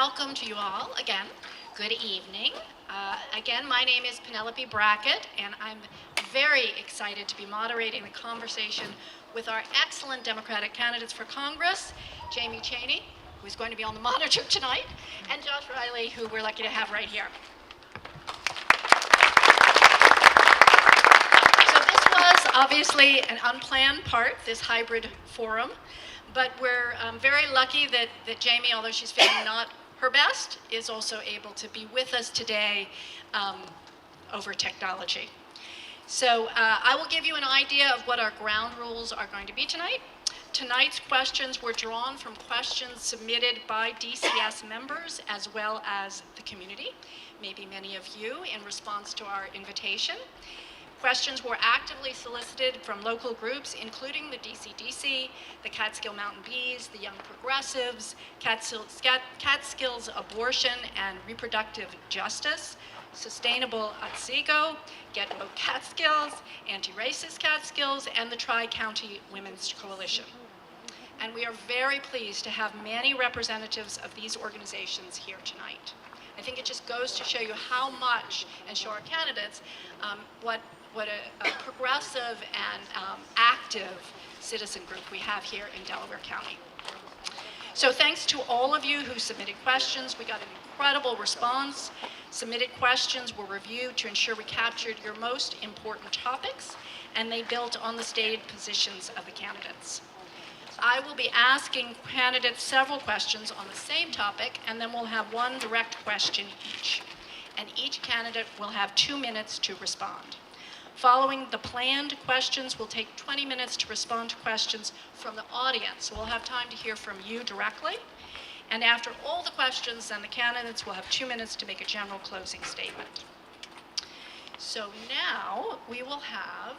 welcome to you all again. Good evening. Again, my name is Penelope Brackett, and I'm very excited to be moderating the conversation with our excellent Democratic candidates for Congress, Jamie Chaney, who's going to be on the monitor tonight, and Josh Riley, who we're lucky to have right here. So this was obviously an unplanned part, this hybrid forum, but we're very lucky that Jamie, although she's feeling not her best, is also able to be with us today over technology. So I will give you an idea of what our ground rules are going to be tonight. Tonight's questions were drawn from questions submitted by DCS members as well as the community, maybe many of you, in response to our invitation. Questions were actively solicited from local groups, including the DCDC, the Catskill Mountain Bees, the Young Progressives, Catskills Abortion and Reproductive Justice, Sustainable Otsego, Get Woke Catskills, Anti-Racist Catskills, and the Tri-County Women's Coalition. And we are very pleased to have many representatives of these organizations here tonight. I think it just goes to show you how much, and show our candidates, what a progressive and active citizen group we have here in Delaware County. So thanks to all of you who submitted questions. We got an incredible response. Submitted questions were reviewed to ensure we captured your most important topics, and they built on the stated positions of the candidates. I will be asking candidates several questions on the same topic, and then we'll have one direct question each. And each candidate will have 2 minutes to respond. Following the planned questions, we'll take 20 minutes to respond to questions from the audience. So we'll have time to hear from you directly. And after all the questions, then the candidates will have 2 minutes to make a general closing statement. So now we will have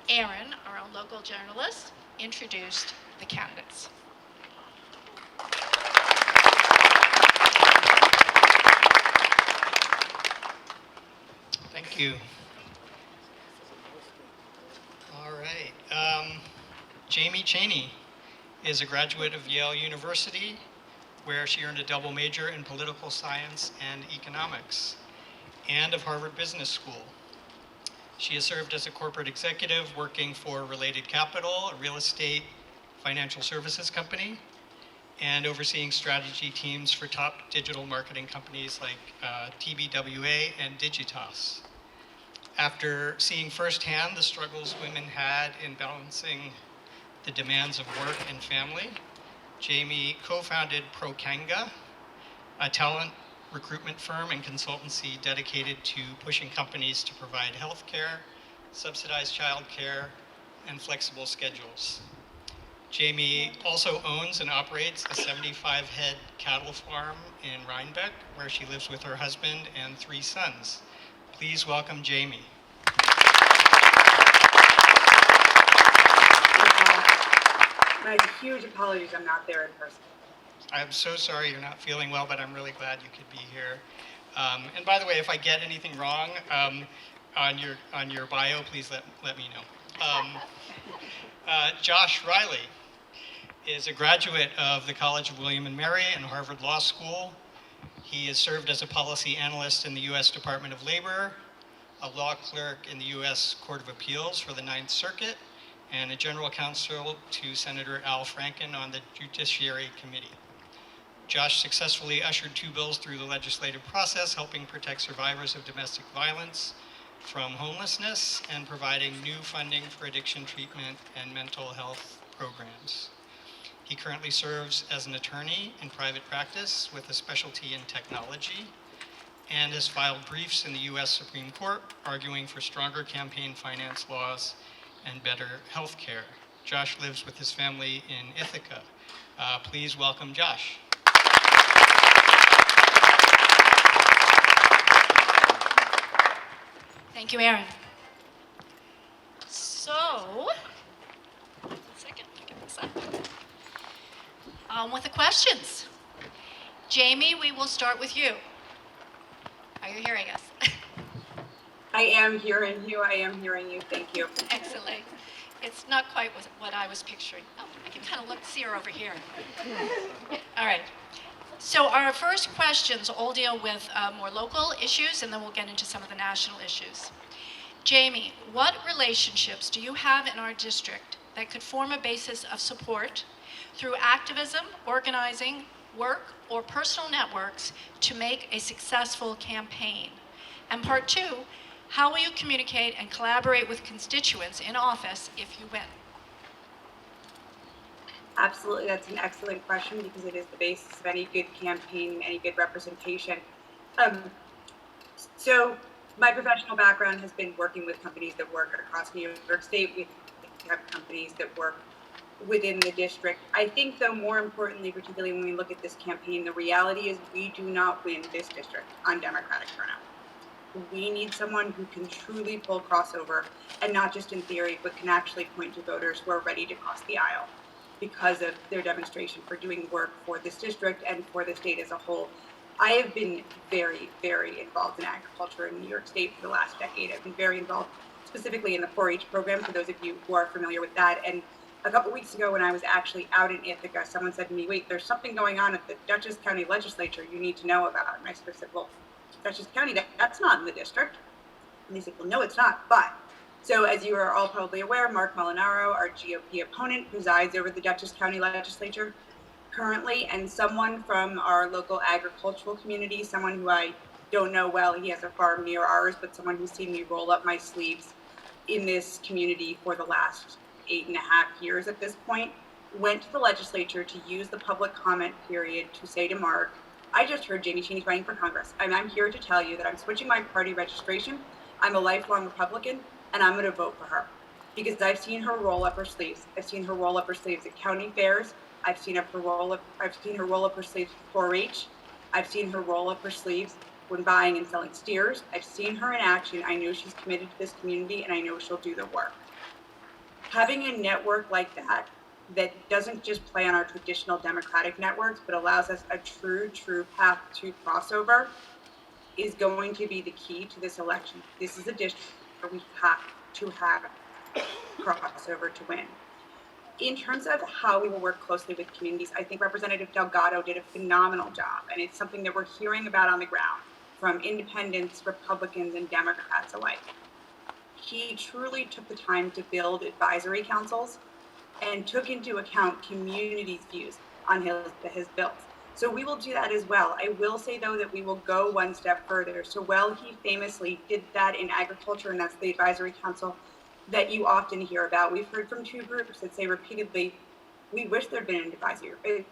Aaron, our own local journalist, introduce the candidates. Thank you. All right. Jamie Chaney is a graduate of Yale University, where she earned a double major in political science and economics, and of Harvard Business School. She has served as a corporate executive working for Related Capital, a real estate financial services company, and overseeing strategy teams for top digital marketing companies like TBWA and Digitas. After seeing firsthand the struggles women had in balancing the demands of work and family, Jamie co-founded ProKanga, a talent recruitment firm and consultancy dedicated to pushing companies to provide health care, subsidized child care, and flexible schedules. Jamie also owns and operates a 75-head cattle farm in Rhinebeck, where she lives with her husband and 3 sons. Please welcome Jamie. My huge apologies, I'm not there in person. I'm so sorry you're not feeling well, but I'm really glad you could be here. And by the way, if I get anything wrong on your bio, please let me know. Josh Riley is a graduate of the College of William and Mary and Harvard Law School. He has served as a policy analyst in the U.S. Department of Labor, a law clerk in the U.S. Court of Appeals for the Ninth Circuit, and a general counsel to Senator Al Franken on the Judiciary Committee. Josh successfully ushered 2 bills through the legislative process, helping protect survivors of domestic violence from homelessness and providing new funding for addiction treatment and mental health programs. He currently serves as an attorney in private practice with a specialty in technology, and has filed briefs in the U.S. Supreme Court arguing for stronger campaign finance laws and better health care. Josh lives with his family in Ithaca. Please welcome Josh. Thank you, Aaron. So, one second, get this up. With the questions. Jamie, we will start with you. Are you hearing us? I am hearing you. I am hearing you. Thank you. Excellent. It's not quite what I was picturing. Oh, I can kind of see her over here. All right. So our first questions all deal with more local issues, and then we'll get into some of the national issues. Jamie, what relationships do you have in our district that could form a basis of support through activism, organizing, work, or personal networks to make a successful campaign? And part two, how will you communicate and collaborate with constituents in office if you win? Absolutely, that's an excellent question because it is the basis of any good campaign, any good representation. So my professional background has been working with companies that work across New York State. We have companies that work within the district. I think, though, more importantly, particularly when we look at this campaign, the reality is we do not win this district on Democratic turnout. We need someone who can truly pull crossover, and not just in theory, but can actually point to voters who are ready to cross the aisle because of their demonstration for doing work for this district and for the state as a whole. I have been very, very involved in agriculture in New York State for the last decade. I've been very involved specifically in the 4-H program, for those of you who are familiar with that. And a couple weeks ago, when I was actually out in Ithaca, someone said to me, wait, there's something going on at the Dutchess County Legislature you need to know about. And I sort of said, well, Dutchess County, that's not in the district. And they said, well, no, it's not. But, so as you are all probably aware, Mark Molinaro, our GOP opponent, presides over the Dutchess County Legislature currently, and someone from our local agricultural community, someone who I don't know well, he has a farm near ours, but someone who's seen me roll up my sleeves in this community for the last 8.5 years at this point, went to the legislature to use the public comment period to say to Mark, I just heard Jamie Cheney's running for Congress, and I'm here to tell you that I'm switching my party registration. I'm a lifelong Republican, and I'm going to vote for her because I've seen her roll up her sleeves. I've seen her roll up her sleeves at county fairs. I've seen her roll up her sleeves for 4-H. I've seen her roll up her sleeves when buying and selling steers. I've seen her in action. I know she's committed to this community, and I know she'll do the work. Having a network like that doesn't just play on our traditional Democratic networks, but allows us a true path to crossover is going to be the key to this election. This is a district where we have to have crossover to win. In terms of how we will work closely with communities, I think Representative Delgado did a phenomenal job, and it's something that we're hearing about on the ground from independents, Republicans, and Democrats alike. He truly took the time to build advisory councils and took into account communities' views on his bills. So we will do that as well. I will say, though, that we will go one step further. So while he famously did that in agriculture, and that's the advisory council that you often hear about, we've heard from two groups that say repeatedly, we wish there'd been an advisory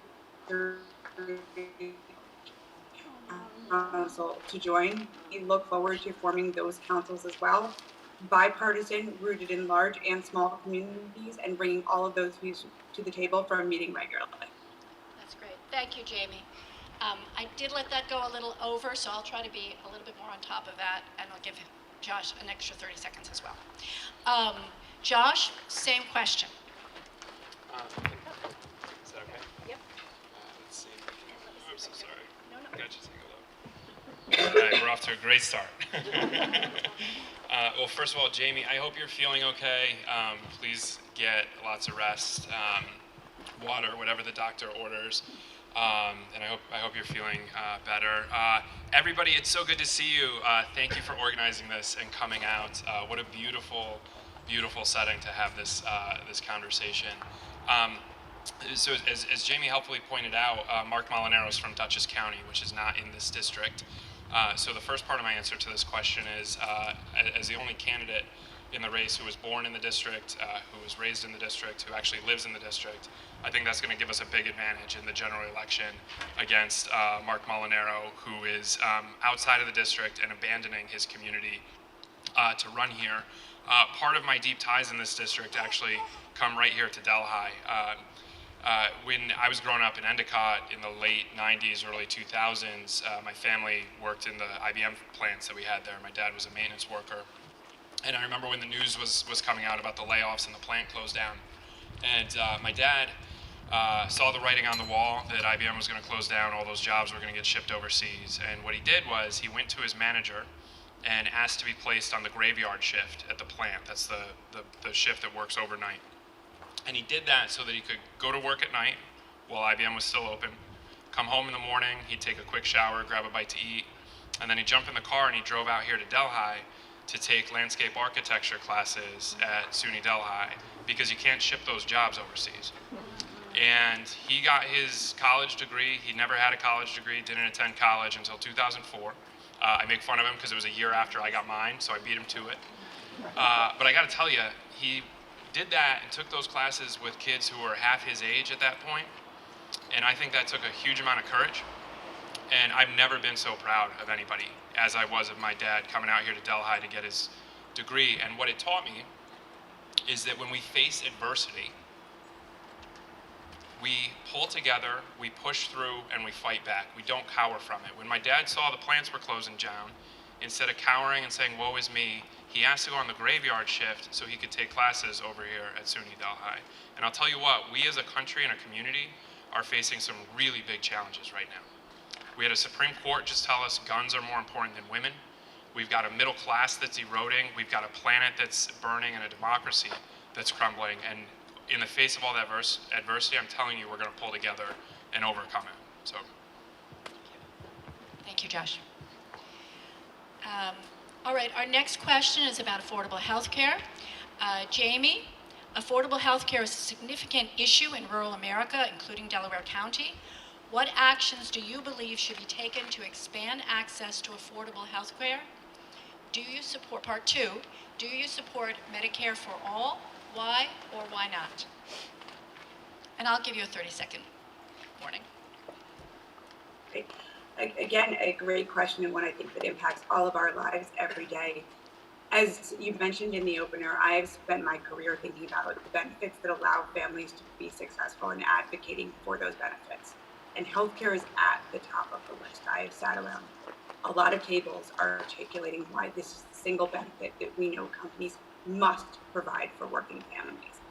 council to join. We look forward to forming those councils as well. Bipartisan, rooted in large and small communities, and bringing all of those views to the table for a meeting regularly. That's great. Thank you, Jamie. I did let that go a little over, so I'll try to be a little bit more on top of that, and I'll give Josh an extra 30 seconds as well. Josh, same question. Is that okay? Yep. Let's see. I'm so sorry. No. Gotcha. All right, we're off to a great start. Well, first of all, Jamie, I hope you're feeling okay. Please get lots of rest, water, whatever the doctor orders, and I hope you're feeling better. Everybody, it's so good to see you. Thank you for organizing this and coming out. What a beautiful setting to have this this conversation. So as Jamie helpfully pointed out, Mark Molinaro is from Dutchess County, which is not in this district. So the first part of my answer to this question is, as the only candidate in the race who was born in the district, who was raised in the district, who actually lives in the district, I think that's going to give us a big advantage in the general election against Mark Molinaro, who is outside of the district and abandoning his community to run here. Part of my deep ties in this district actually come right here to Delhi. When I was growing up in Endicott in the late 90s, early 2000s, my family worked in the IBM plants that we had there. My dad was a maintenance worker. And I remember when the news was coming out about the layoffs and the plant closed down. And my dad saw the writing on the wall that IBM was going to close down, all those jobs were going to get shipped overseas. And what he did was he went to his manager and asked to be placed on the graveyard shift at the plant. That's the shift that works overnight. And he did that so that he could go to work at night while IBM was still open, come home in the morning, he'd take a quick shower, grab a bite to eat, and then he'd jump in the car and he drove out here to Delhi to take landscape architecture classes at SUNY Delhi because you can't ship those jobs overseas. And he got his college degree. He never had a college degree, didn't attend college until 2004. I make fun of him because it was a year after I got mine, so I beat him to it. But I got to tell you, he did that and took those classes with kids who were half his age at that point. And I think that took a huge amount of courage. And I've never been so proud of anybody as I was of my dad coming out here to Delhi to get his degree. And what it taught me is that when we face adversity, we pull together, we push through, and we fight back. We don't cower from it. When my dad saw the plants were closing down, instead of cowering and saying, woe is me, he asked to go on the graveyard shift so he could take classes over here at SUNY Delhi. And I'll tell you what, we as a country and a community are facing some really big challenges right now. We had a Supreme Court just tell us guns are more important than women. We've got a middle class that's eroding. We've got a planet that's burning and a democracy that's crumbling. And in the face of all that adversity, I'm telling you, we're going to pull together and overcome it. So, Thank you, Josh. All right, our next question is about affordable health care. Jamie, affordable health care is a significant issue in rural America, including Delaware County. What actions do you believe should be taken to expand access to affordable health care? Do you support, part two, do you support Medicare for all? Why or why not? And I'll give you a 30-second warning. Right. Again, a great question, and one I think that impacts all of our lives every day. As you mentioned in the opener, I have spent my career thinking about the benefits that allow families to be successful and advocating for those benefits. And healthcare is at the top of the list. I have sat around a lot of tables articulating why this is the single benefit that we know companies must provide for working families.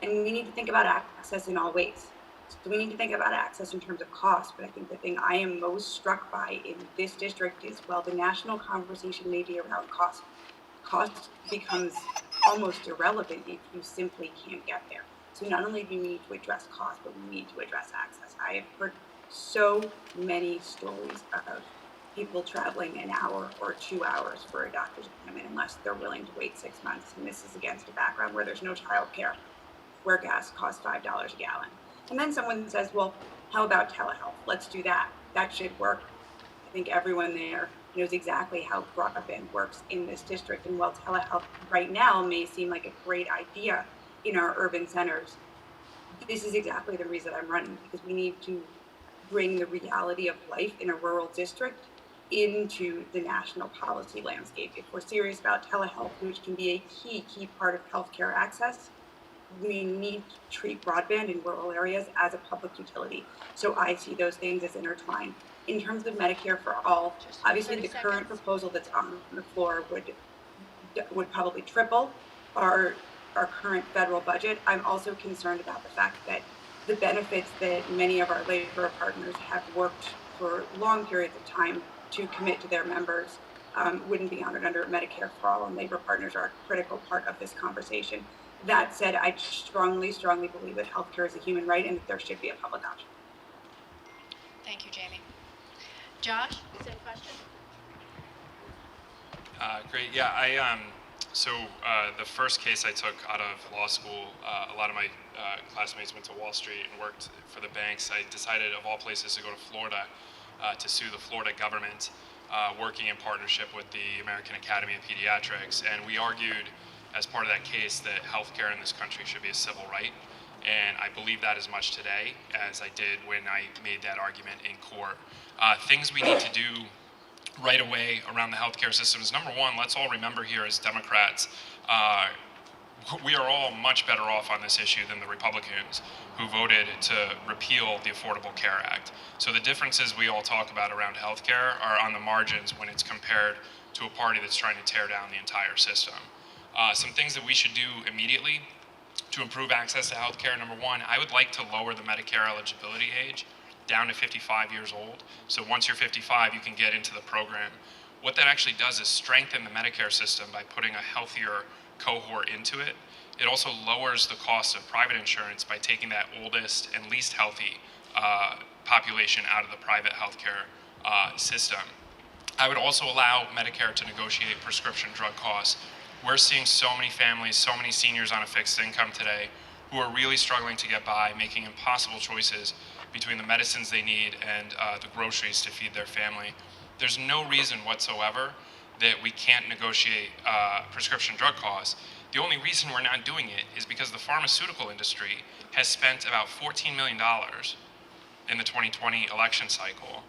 And we need to think about access in all ways. So we need to think about access in terms of cost, but I think the thing I am most struck by in this district is, well, the national conversation may be around cost. Cost becomes almost irrelevant if you simply can't get there. So not only do we need to address cost, but we need to address access. I have heard so many stories of people traveling an hour or 2 hours for a doctor's appointment unless they're willing to wait 6 months. And this is against a background where there's no child care, where gas costs $5 a gallon. And then someone says, well, how about telehealth? Let's do that. That should work. I think everyone there knows exactly how broadband works in this district. And while telehealth right now may seem like a great idea in our urban centers, this is exactly the reason I'm running, because we need to bring the reality of life in a rural district into the national policy landscape. If we're serious about telehealth, which can be a key part of healthcare access, we need to treat broadband in rural areas as a public utility. So I see those things as intertwined. In terms of Medicare for all, obviously the current proposal that's on the floor would probably triple our current federal budget. I'm also concerned about the fact that the benefits that many of our labor partners have worked for long periods of time to commit to their members wouldn't be honored under Medicare for all, and labor partners are a critical part of this conversation. That said, I strongly believe that healthcare is a human right and that there should be a public option. Thank you, Jamie. Josh, same question? Great. Yeah, the first case I took out of law school, a lot of my classmates went to Wall Street and worked for the banks. I decided, of all places, to go to Florida to sue the Florida government, working in partnership with the American Academy of Pediatrics. And we argued, as part of that case, that healthcare in this country should be a civil right. And I believe that as much today as I did when I made that argument in court. Things we need to do right away around the healthcare system is, number one, let's all remember here as Democrats, we are all much better off on this issue than the Republicans who voted to repeal the Affordable Care Act. So the differences we all talk about around healthcare are on the margins when it's compared to a party that's trying to tear down the entire system. Some things that we should do immediately to improve access to healthcare. Number one, I would like to lower the Medicare eligibility age down to 55 years old. So once you're 55, you can get into the program. What that actually does is strengthen the Medicare system by putting a healthier cohort into it. It also lowers the cost of private insurance by taking that oldest and least healthy population out of the private healthcare system. I would also allow Medicare to negotiate prescription drug costs. We're seeing so many families, so many seniors on a fixed income today who are really struggling to get by, making impossible choices between the medicines they need and the groceries to feed their family. There's no reason whatsoever that we can't negotiate prescription drug costs. The only reason we're not doing it is because the pharmaceutical industry has spent about $14 million in the 2020 election cycle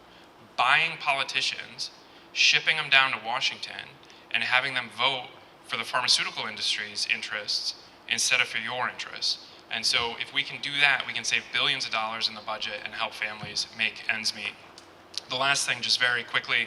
buying politicians, shipping them down to Washington, and having them vote for the pharmaceutical industry's interests instead of for your interests. And so if we can do that, we can save billions of dollars in the budget and help families make ends meet. The last thing, just very quickly,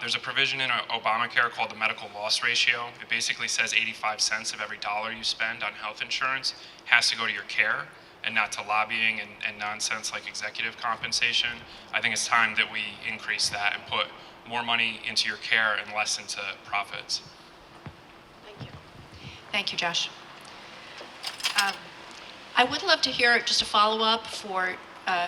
there's a provision in Obamacare called the medical loss ratio. It basically says 85 cents of every dollar you spend on health insurance has to go to your care and not to lobbying and nonsense like executive compensation. I think it's time that we increase that and put more money into your care and less into profits. Thank you. Thank you, Josh. I would love to hear just a follow-up for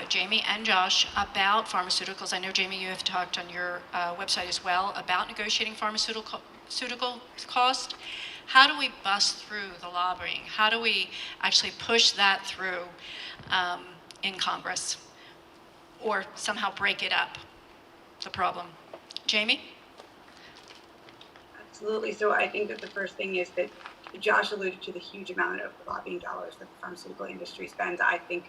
Jamie and Josh about pharmaceuticals. I know, Jamie, you have talked on your website as well about negotiating pharmaceutical cost. How do we bust through the lobbying? How do we actually push that through in Congress or somehow break it up, the problem? Jamie? Absolutely. So I think that the first thing is that Josh alluded to the huge amount of lobbying dollars that the pharmaceutical industry spends. I think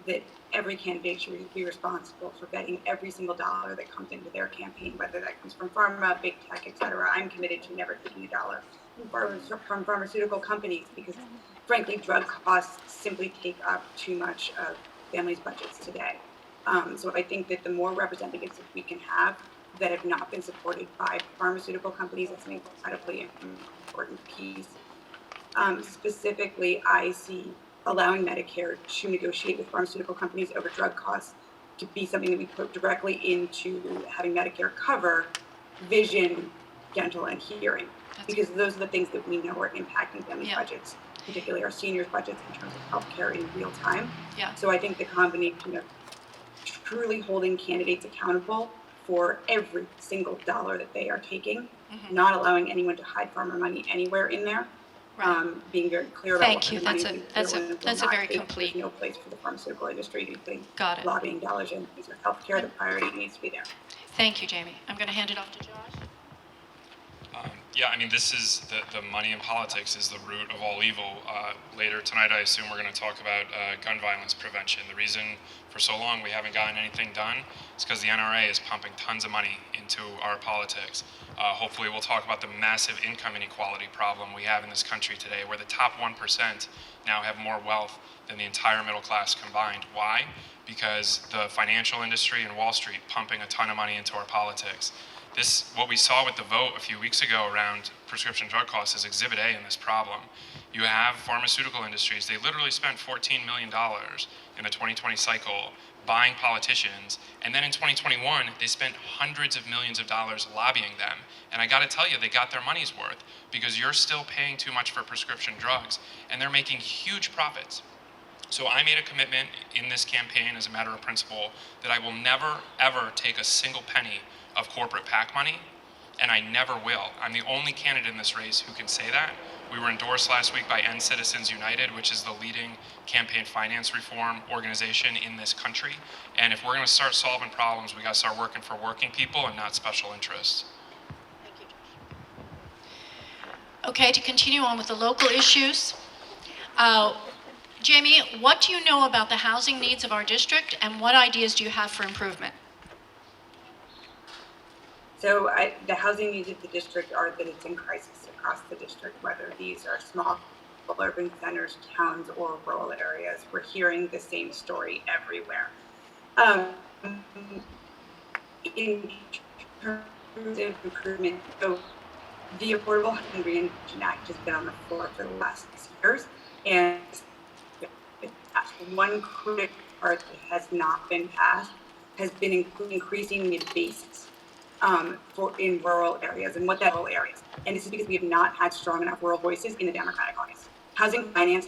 that every candidate should be responsible for betting every single dollar that comes into their campaign, whether that comes from pharma, big tech, et cetera. I'm committed to never taking a dollar from pharmaceutical companies because, frankly, drug costs simply take up too much of families' budgets today. So I think that the more representatives that we can have that have not been supported by pharmaceutical companies, that's an incredibly important piece. Specifically, I see allowing Medicare to negotiate with pharmaceutical companies over drug costs to be something that we put directly into having Medicare cover vision, dental, and hearing, because those are the things that we know are impacting family budgets, particularly our seniors' budgets in terms of healthcare in real time. So I think the combination of truly holding candidates accountable for every single dollar that they are taking, not allowing anyone to hide pharma money anywhere in there, being very clear about Thank you. That's a very complete. There's no place for the pharmaceutical industry to be Got it. lobbying dollars in. These are healthcare. The priority needs to be there. Thank you, Jamie. I'm going to hand it off to Josh. Yeah, I mean, this is the money in politics is the root of all evil. Later tonight, I assume we're going to talk about gun violence prevention. The reason for so long we haven't gotten anything done is because the NRA is pumping tons of money into our politics. Hopefully, we'll talk about the massive income inequality problem we have in this country today, where the top 1% now have more wealth than the entire middle class combined. Why? Because the financial industry and Wall Street pumping a ton of money into our politics. What we saw with the vote a few weeks ago around prescription drug costs is exhibit A in this problem. You have pharmaceutical industries, they literally spent $14 million in the 2020 cycle buying politicians, and then in 2021, they spent hundreds of millions of dollars lobbying them. And I gotta tell you, they got their money's worth because you're still paying too much for prescription drugs, and they're making huge profits. So I made a commitment in this campaign as a matter of principle that I will never, ever take a single penny of corporate PAC money, and I never will. I'm the only candidate in this race who can say that. We were endorsed last week by End Citizens United, which is the leading campaign finance reform organization in this country. And if we're going to start solving problems, we got to start working for working people and not special interests. Thank you, Josh. Okay, to continue on with the local issues. Jamie, what do you know about the housing needs of our district, and what ideas do you have for improvement? So the housing needs of the district are that it's in crisis across the district, whether these are small urban centers, towns, or rural areas. We're hearing the same story everywhere. In terms of improvement, so the Affordable Housing Reinvention Act has been on the floor for the last 6 years, and one critical part that has not been passed has been increasing the basis in rural areas, and what that rural areas. And this is because we have not had strong enough rural voices in the Democratic caucus. Housing finance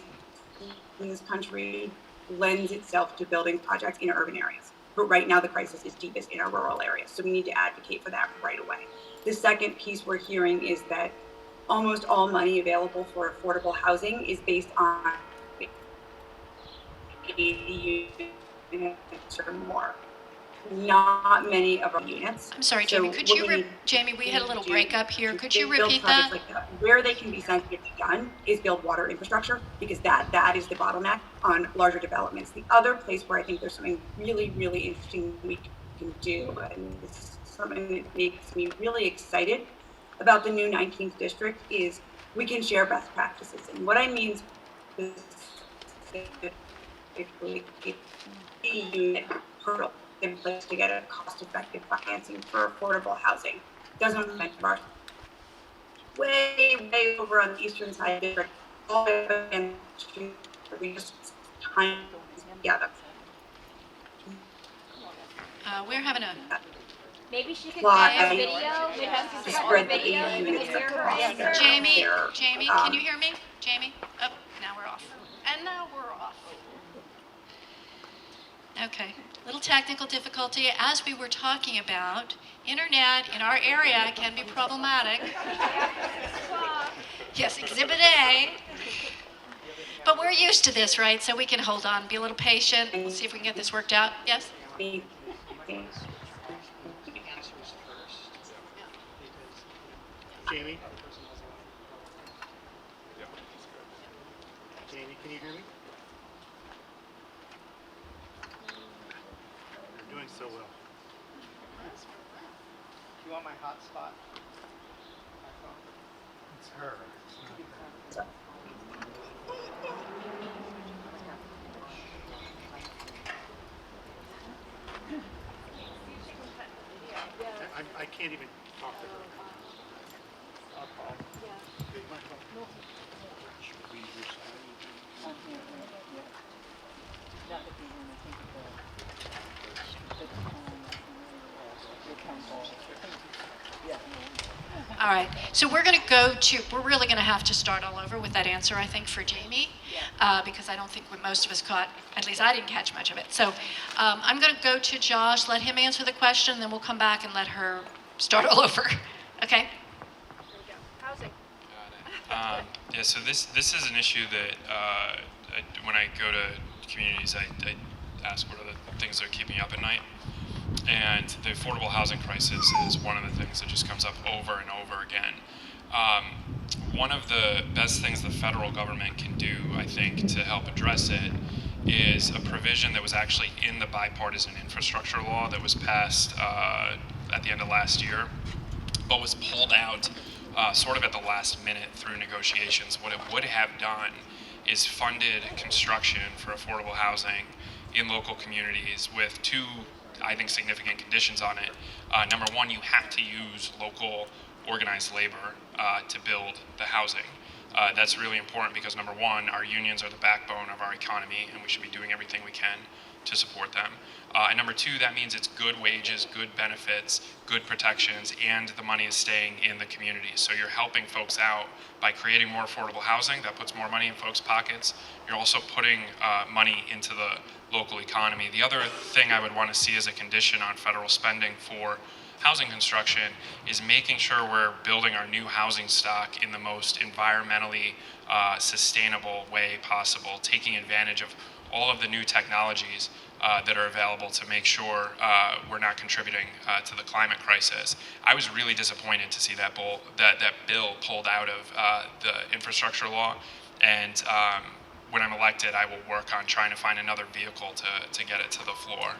in this country lends itself to building projects in urban areas. but right now the crisis is deepest in our rural areas. So we need to advocate for that right away. The second piece we're hearing is that almost all money available for affordable housing is based on 80 units or more. Not many of our units. I'm sorry, So Jamie, could what you, we need Jamie, we had a little to breakup here. to Could you build repeat projects that? like that, where they can be sensitively done is build water infrastructure, because that is the bottleneck on larger developments. The other place where I think there's something really, really interesting we can do, and this is something that makes me really excited about the new 19th district, is we can share best practices. And what I mean specifically, a unit hurdle in place to get a cost-effective financing for affordable housing. Doesn't benchmark way over on the eastern side of the district, all the way and we just time together. We're having a, Maybe she could Why? get a video. We'd have to To start spread a the video 80 and we units could hear her across answer. their- Jamie, their, Jamie, can you hear me? Jamie? Oh, now we're off. And now we're off. Okay, little technical difficulty. As we were talking about, internet in our area can be problematic. Yes, Exhibit A. But we're used to this, right? So we can hold on, be a little patient. We'll see if we can get this worked out. Yes? Jamie, Jamie, can you hear me? You're doing so well. You want my hotspot? It's her. I can't even talk to her. I'll call. Take my phone. Should we use your side? All right, so we're going to go to, we're really going to have to start all over with that answer, I think, for Jamie, because I don't think most of us caught, at least I didn't catch much of it. So I'm going to go to Josh, let him answer the question, then we'll come back and let her start all over. Okay? Housing. Got it. Yeah, so this is an issue that when I go to communities, I ask what are the things that are keeping me up at night. And the affordable housing crisis is one of the things that just comes up over and over again. One of the best things the federal government can do, I think, to help address it is a provision that was actually in the bipartisan infrastructure law that was passed at the end of last year, but was pulled out sort of at the last minute through negotiations. What it would have done is funded construction for affordable housing in local communities with two, I think, significant conditions on it. Number one, you have to use local organized labor to build the housing. That's really important because, number one, our unions are the backbone of our economy, and we should be doing everything we can to support them. And number two, that means it's good wages, good benefits, good protections, and the money is staying in the community. So you're helping folks out by creating more affordable housing. That puts more money in folks' pockets. You're also putting money into the local economy. The other thing I would want to see as a condition on federal spending for housing construction is making sure we're building our new housing stock in the most environmentally sustainable way possible, taking advantage of all of the new technologies that are available to make sure we're not contributing to the climate crisis. I was really disappointed to see that bill pulled out of the infrastructure law, and when I'm elected, I will work on trying to find another vehicle to get it to the floor.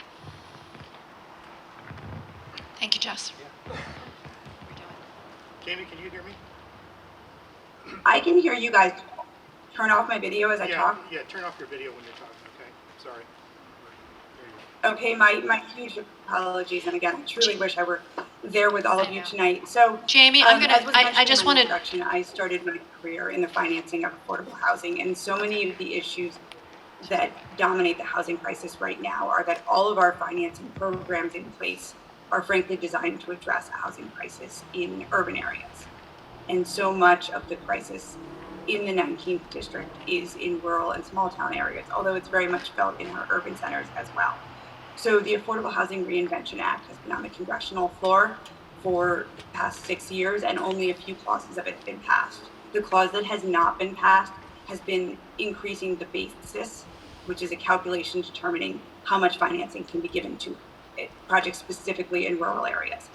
Thank you, Jess. Jamie, can you hear me? I can hear you guys. Turn off my video as I talk. Yeah, turn off your video when you're talking, okay? Sorry. There you go. Okay, my huge apologies, and again, I truly wish I were there with all of I you know. tonight. So, Jamie, I'm gonna, as was I mentioned just in my wanted, introduction, I started my career in the financing of affordable housing, and so many of the issues that dominate the housing crisis right now are that all of our financing programs in place are frankly designed to address a housing crisis in urban areas. And so much of the crisis in the 19th district is in rural and small town areas, although it's very much felt in our urban centers as well. So the Affordable Housing Reinvention Act has been on the congressional floor for the past 6 years, and only a few clauses of it have been passed. The clause that has not been passed has been increasing the basis, which is a calculation determining how much financing can be given to projects specifically in rural areas.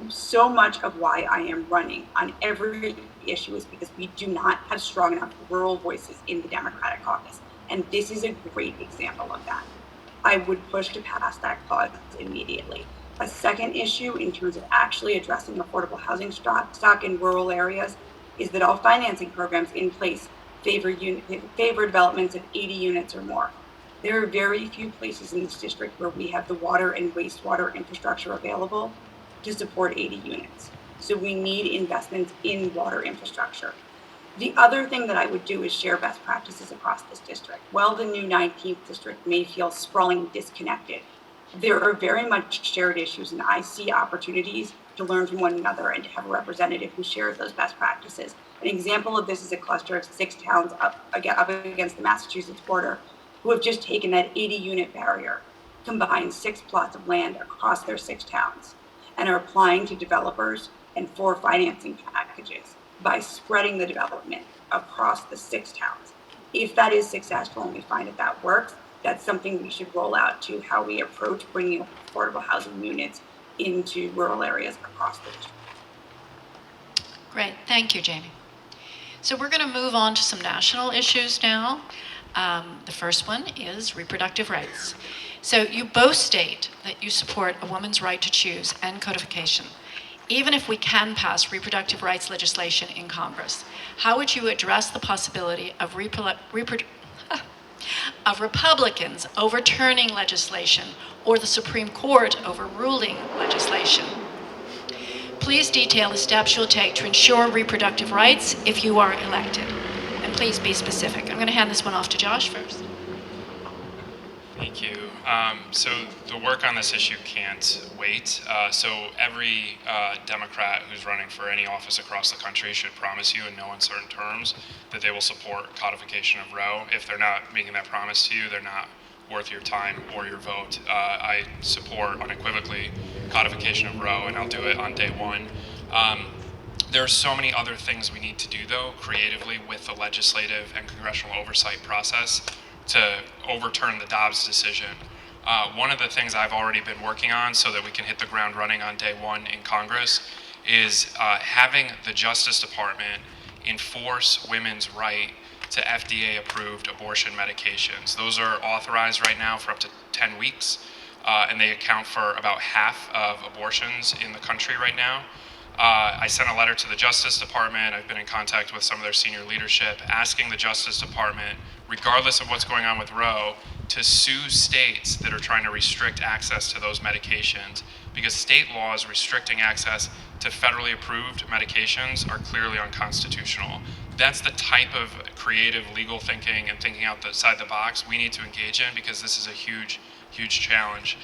So much of why I am running on every issue is because we do not have strong enough rural voices in the Democratic caucus. And this is a great example of that. I would push to pass that clause immediately. A second issue in terms of actually addressing affordable housing stock in rural areas is that all financing programs in place favor developments of 80 units or more. There are very few places in this district where we have the water and wastewater infrastructure available to support 80 units. So we need investments in water infrastructure. The other thing that I would do is share best practices across this district. While the new 19th district may feel sprawling and disconnected, there are very much shared issues, and I see opportunities to learn from one another and to have a representative who shares those best practices. An example of this is a cluster of 6 towns up against the Massachusetts border who have just taken that 80 unit barrier, combined 6 plots of land across their 6 towns, and are applying to developers and 4 financing packages by spreading the development across the 6 towns. If that is successful and we find that works, that's something we should roll out to how we approach bringing affordable housing units into rural areas across the district. Great, thank you, Jamie. So we're going to move on to some national issues now. The first one is reproductive rights. So you both state that you support a woman's right to choose and codification. Even if we can pass reproductive rights legislation in Congress, how would you address the possibility of Republicans overturning legislation or the Supreme Court overruling legislation? Please detail the steps you'll take to ensure reproductive rights if you are elected. And please be specific. I'm going to hand this one off to Josh first. Thank you. So the work on this issue can't wait. So every Democrat who's running for any office across the country should promise you in no uncertain terms that they will support codification of Roe. If they're not making that promise to you, they're not worth your time or your vote. I support unequivocally codification of Roe, and I'll do it on day one. There are so many other things we need to do, though, creatively with the legislative and congressional oversight process to overturn the Dobbs decision. One of the things I've already been working on so that we can hit the ground running on day one in Congress is having the Justice Department enforce women's right to FDA-approved abortion medications. Those are authorized right now for up to 10 weeks, and they account for about half of abortions in the country right now. I sent a letter to the Justice Department. I've been in contact with some of their senior leadership, asking the Justice Department, regardless of what's going on with Roe, to sue states that are trying to restrict access to those medications, because state laws restricting access to federally approved medications are clearly unconstitutional. That's the type of creative legal thinking and thinking outside the box we need to engage in, because this is a huge, huge challenge.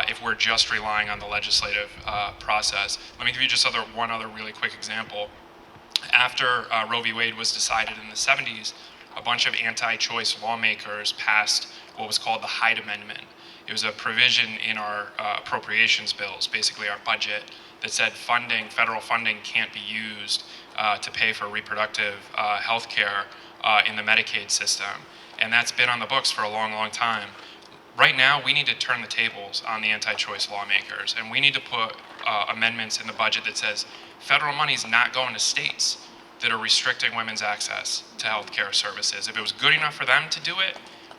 If we're just relying on the legislative process. Let me give you just one other really quick example. After Roe v. Wade was decided in the 70s, a bunch of anti-choice lawmakers passed what was called the Hyde Amendment. It was a provision in our appropriations bills, basically our budget, that said federal funding can't be used to pay for reproductive health care in the Medicaid system. And that's been on the books for a long, long time. Right now, we need to turn the tables on the anti-choice lawmakers, and we need to put amendments in the budget that says federal money is not going to states that are restricting women's access to health care services. If it was good enough for them to do it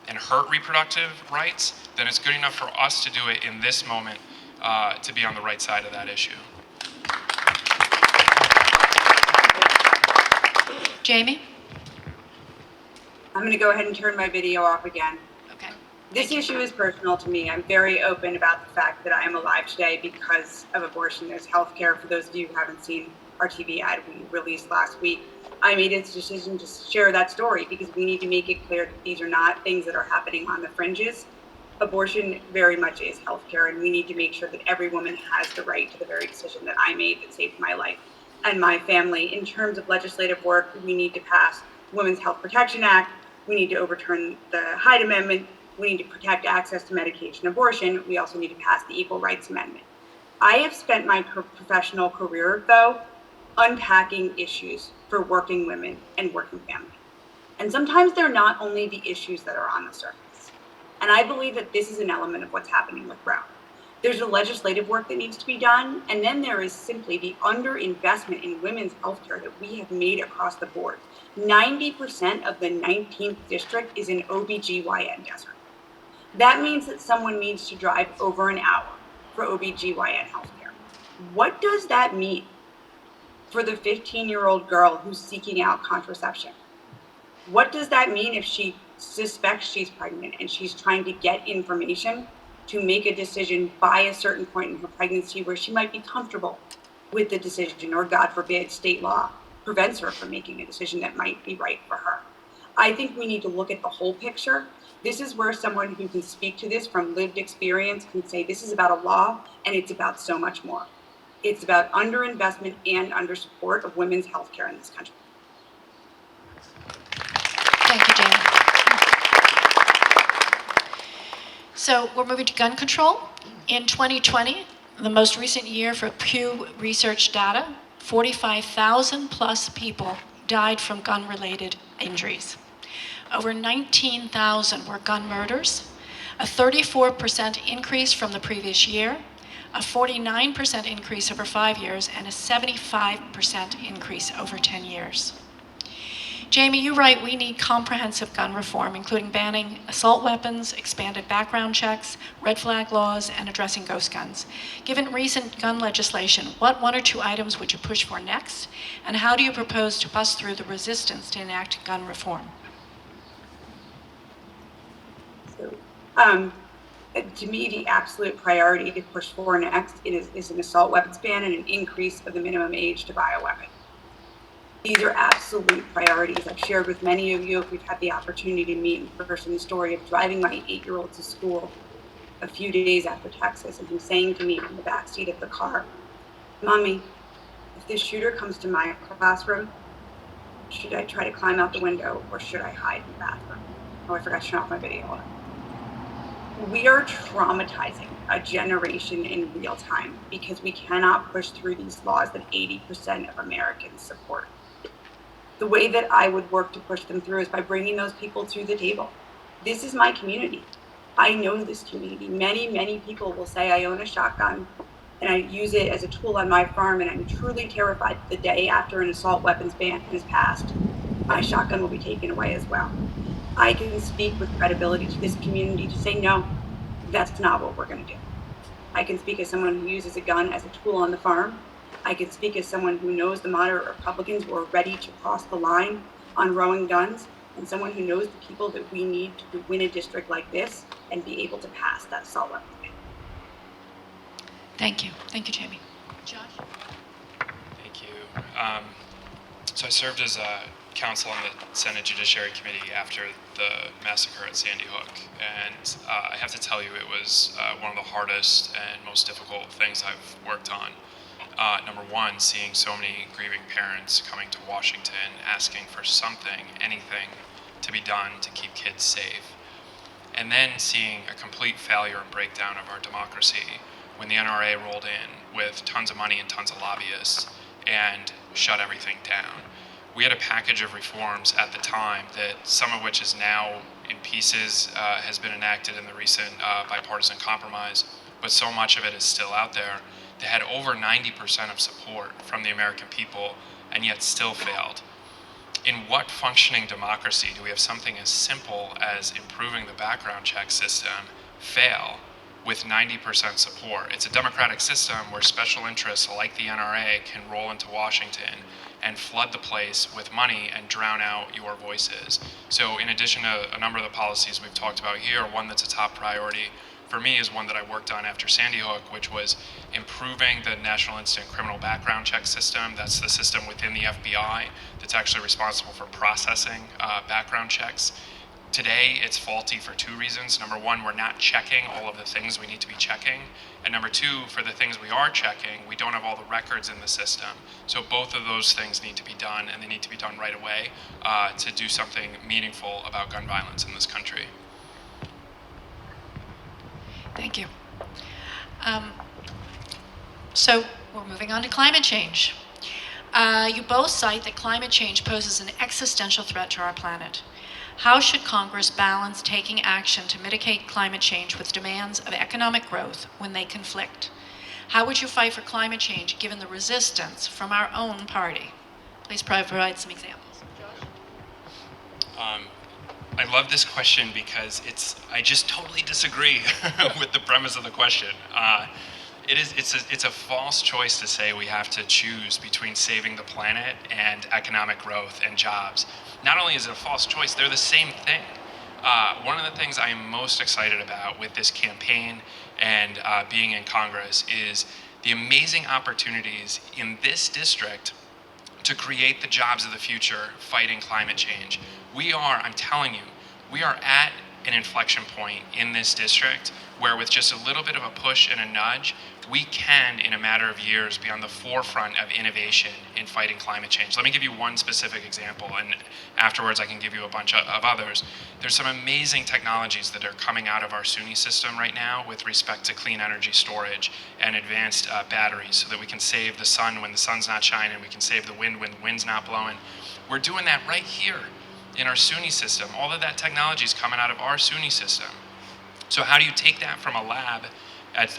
and hurt reproductive rights, then it's good enough for us to do it in this moment to be on the right side of that issue. Jamie? I'm going to go ahead and turn my video off again. Okay. This issue is personal to me. I'm very open about the fact that I am alive today because of abortion. There's healthcare. For those of you who haven't seen our TV ad we released last week, I made a decision to share that story because we need to make it clear that these are not things that are happening on the fringes. Abortion very much is healthcare, and we need to make sure that every woman has the right to the very decision that I made that saved my life and my family. In terms of legislative work, we need to pass Women's Health Protection Act. We need to overturn the Hyde Amendment. We need to protect access to medication abortion. We also need to pass the Equal Rights Amendment. I have spent my professional career, though, unpacking issues for working women and working families. And sometimes they're not only the issues that are on the surface. And I believe that this is an element of what's happening with Roe. There's the legislative work that needs to be done, and then there is simply the underinvestment in women's healthcare that we have made across the board. 90% of the 19th district is an OBGYN desert. That means that someone needs to drive over an hour for OBGYN healthcare. What does that mean for the 15-year-old girl who's seeking out contraception? What does that mean if she suspects she's pregnant and she's trying to get information to make a decision by a certain point in her pregnancy where she might be comfortable with the decision, or God forbid, state law prevents her from making a decision that might be right for her? I think we need to look at the whole picture. This is where someone who can speak to this from lived experience can say this is about a law and it's about so much more. It's about underinvestment and undersupport of women's healthcare in this country. Thank you, Jamie. So we're moving to gun control. In 2020, the most recent year for Pew Research data, 45,000 plus people died from gun-related injuries. Over 19,000 were gun murders, a 34% increase from the previous year, a 49% increase over 5 years, and a 75% increase over 10 years. Jamie, you write we need comprehensive gun reform, including banning assault weapons, expanded background checks, red flag laws, and addressing ghost guns. Given recent gun legislation, what one or two items would you push for next? And how do you propose to bust through the resistance to enact gun reform? To me, the absolute priority to push for next is an assault weapons ban and an increase of the minimum age to buy a weapon. These are absolute priorities. I've shared with many of you, if we've had the opportunity to meet in person, the story of driving my 8-year-old to school a few days after Texas, and him saying to me in the backseat of the car, "Mommy, if this shooter comes to my classroom, should I try to climb out the window or should I hide in the bathroom?" Oh, I forgot to turn off my video. We are traumatizing a generation in real time because we cannot push through these laws that 80% of Americans support. The way that I would work to push them through is by bringing those people to the table. This is my community. I know this community. Many, many people will say, I own a shotgun and I use it as a tool on my farm, and I'm truly terrified the day after an assault weapons ban is passed, my shotgun will be taken away as well. I can speak with credibility to this community to say, no, that's not what we're going to do. I can speak as someone who uses a gun as a tool on the farm. I can speak as someone who knows the moderate Republicans who are ready to cross the line on rowing guns, and someone who knows the people that we need to win a district like this and be able to pass that assault weapons ban. Thank you. Thank you, Jamie. Josh? Thank you. So I served as a counsel on the Senate Judiciary Committee after the massacre at Sandy Hook, and I have to tell you it was one of the hardest and most difficult things I've worked on. Number one, seeing so many grieving parents coming to Washington asking for something, anything, to be done to keep kids safe. And then seeing a complete failure and breakdown of our democracy when the NRA rolled in with tons of money and tons of lobbyists and shut everything down. We had a package of reforms at the time that some of which is now in pieces, has been enacted in the recent bipartisan compromise, but so much of it is still out there. They had over 90% of support from the American people and yet still failed. In what functioning democracy do we have something as simple as improving the background check system fail with 90% support? It's a democratic system where special interests like the NRA can roll into Washington and flood the place with money and drown out your voices. So in addition to a number of the policies we've talked about here, one that's a top priority for me is one that I worked on after Sandy Hook, which was improving the National Instant Criminal Background Check system. That's the system within the FBI that's actually responsible for processing background checks. Today, it's faulty for two reasons. Number one, we're not checking all of the things we need to be checking. And number two, for the things we are checking, we don't have all the records in the system. So both of those things need to be done, and they need to be done right away to do something meaningful about gun violence in this country. Thank you. Um, so we're moving on to climate change. You both cite that climate change poses an existential threat to our planet. How should Congress balance taking action to mitigate climate change with demands of economic growth when they conflict? How would you fight for climate change given the resistance from our own party? Please provide some examples. I love this question because I just totally disagree with the premise of the question. It's a false choice to say we have to choose between saving the planet and economic growth and jobs. Not only is it a false choice, they're the same thing. One of the things I am most excited about with this campaign and being in Congress is the amazing opportunities in this district to create the jobs of the future fighting climate change. I'm telling you, we are at an inflection point in this district where with just a little bit of a push and a nudge, we can, in a matter of years, be on the forefront of innovation in fighting climate change. Let me give you one specific example, and afterwards I can give you a bunch of others. There's some amazing technologies that are coming out of our SUNY system right now with respect to clean energy storage and advanced batteries so that we can save the sun when the sun's not shining, we can save the wind when the wind's not blowing. We're doing that right here in our SUNY system. All of that technology is coming out of our SUNY system. So how do you take that from a lab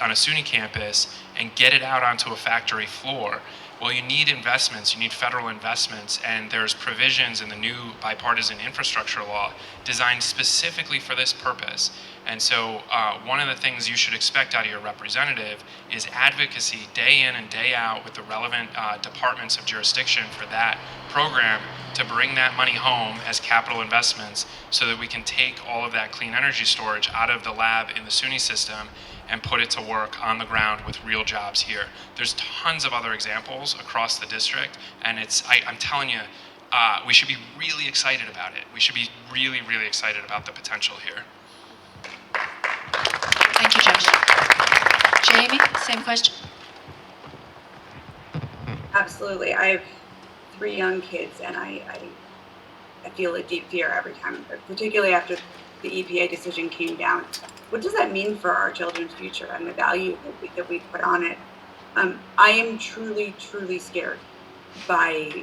on a SUNY campus and get it out onto a factory floor? Well, you need investments, you need federal investments, and there's provisions in the new bipartisan infrastructure law designed specifically for this purpose. And so one of the things you should expect out of your representative is advocacy day in and day out with the relevant departments of jurisdiction for that program to bring that money home as capital investments so that we can take all of that clean energy storage out of the lab in the SUNY system and put it to work on the ground with real jobs here. There's tons of other examples across the district, and I'm telling you, we should be really excited about it. We should be really, really excited about the potential here. Thank you, Josh. Jamie, same question. Absolutely. I have 3 young kids, and I feel a deep fear every time, particularly after the EPA decision came down. What does that mean for our children's future and the value that we put on it? I am truly, truly scared by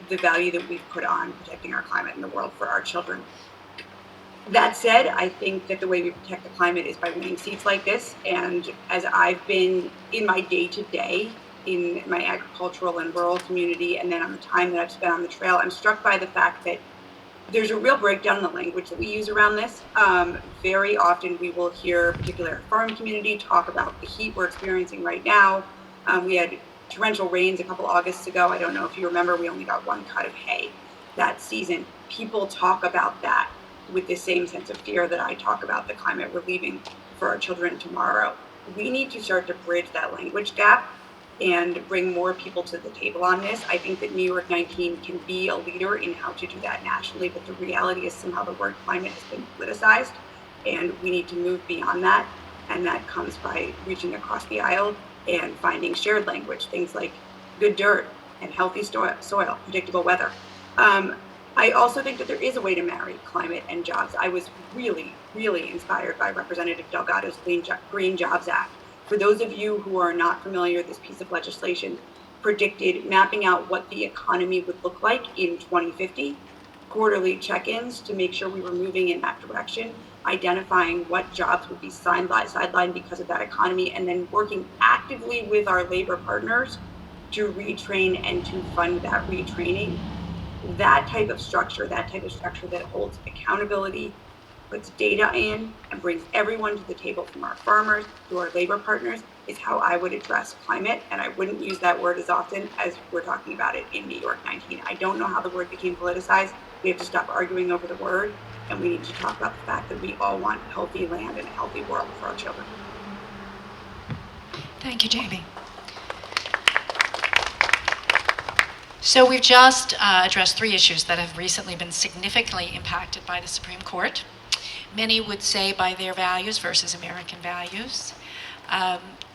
the value that we've put on protecting our climate and the world for our children. That said, I think that the way we protect the climate is by winning seats like this. And as I've been in my day-to-day in my agricultural and rural community, and then on the time that I've spent on the trail, I'm struck by the fact that there's a real breakdown in the language that we use around this. Very often we will hear, particularly our farm community, talk about the heat we're experiencing right now. We had torrential rains a couple Augusts ago. I don't know if you remember, we only got 1 cut of hay that season. People talk about that with the same sense of fear that I talk about the climate we're leaving for our children tomorrow. We need to start to bridge that language gap and bring more people to the table on this. I think that New York 19 can be a leader in how to do that nationally, but the reality is somehow the word climate has been politicized, and we need to move beyond that. And that comes by reaching across the aisle and finding shared language, things like good dirt and healthy soil, predictable weather. I also think that there is a way to marry climate and jobs. I was really, really inspired by Representative Delgado's Green Jobs Act. For those of you who are not familiar, this piece of legislation predicted mapping out what the economy would look like in 2050, quarterly check-ins to make sure we were moving in that direction, identifying what jobs would be sidelined because of that economy, and then working actively with our labor partners to retrain and to fund that retraining. That type of structure that holds accountability, puts data in, and brings everyone to the table, from our farmers to our labor partners, is how I would address climate. And I wouldn't use that word as often as we're talking about it in New York 19. I don't know how the word became politicized. We have to stop arguing over the word, and we need to talk about the fact that we all want healthy land and a healthy world for our children. Thank you, Jamie. So we've just addressed 3 issues that have recently been significantly impacted by the Supreme Court. Many would say by their values versus American values.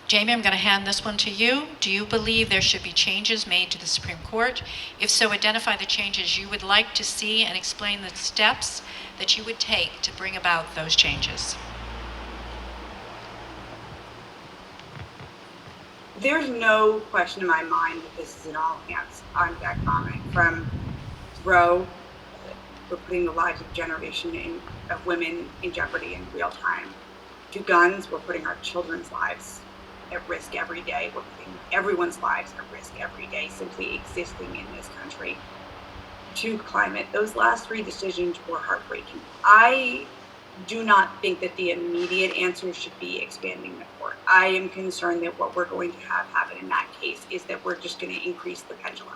Jamie, I'm going to hand this one to you. Do you believe there should be changes made to the Supreme Court? If so, identify the changes you would like to see and explain the steps that you would take to bring about those changes. there's no question in my mind that this is an all hands on deck moment. From Roe, we're putting the lives of of women in jeopardy in real time. To guns, we're putting our children's lives at risk every day. We're putting everyone's lives at risk every day simply existing in this country. To climate, those last three decisions were heartbreaking. I do not think that the immediate answer should be expanding the court. I am concerned that what we're going to have happen in that case is that we're just going to increase the pendulum,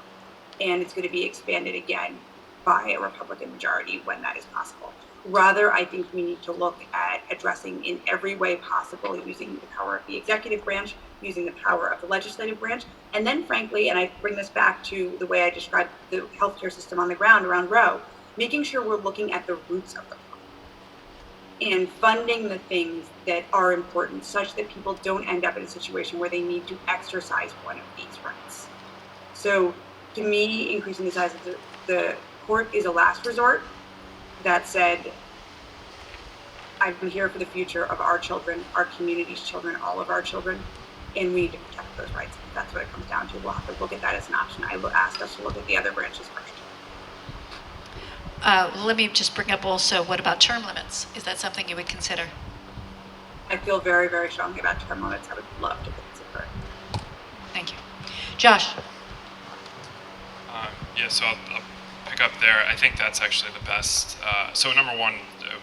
and it's going to be expanded again by a Republican majority when that is possible. Rather, I think we need to look at addressing in every way possible, using the power of the executive branch, using the power of the legislative branch, and then frankly, and I bring this back to the way I described the healthcare system on the ground around Roe, making sure we're looking at the roots of the problem and funding the things that are important such that people don't end up in a situation where they need to exercise one of these rights. So to me, increasing the size of the court is a last resort. That said, I'm here for the future of our children, our community's children, all of our children, and we need to protect those rights. That's what it comes down to. We'll have to look at that as an option. I asked us to look at the other branches first. Let me just bring up also, what about term limits? Is that something you would consider? I feel very, very strongly about term limits. I would love to consider it. Thank you. Josh? Yeah, so I'll pick up there. I think that's actually the best. So number one,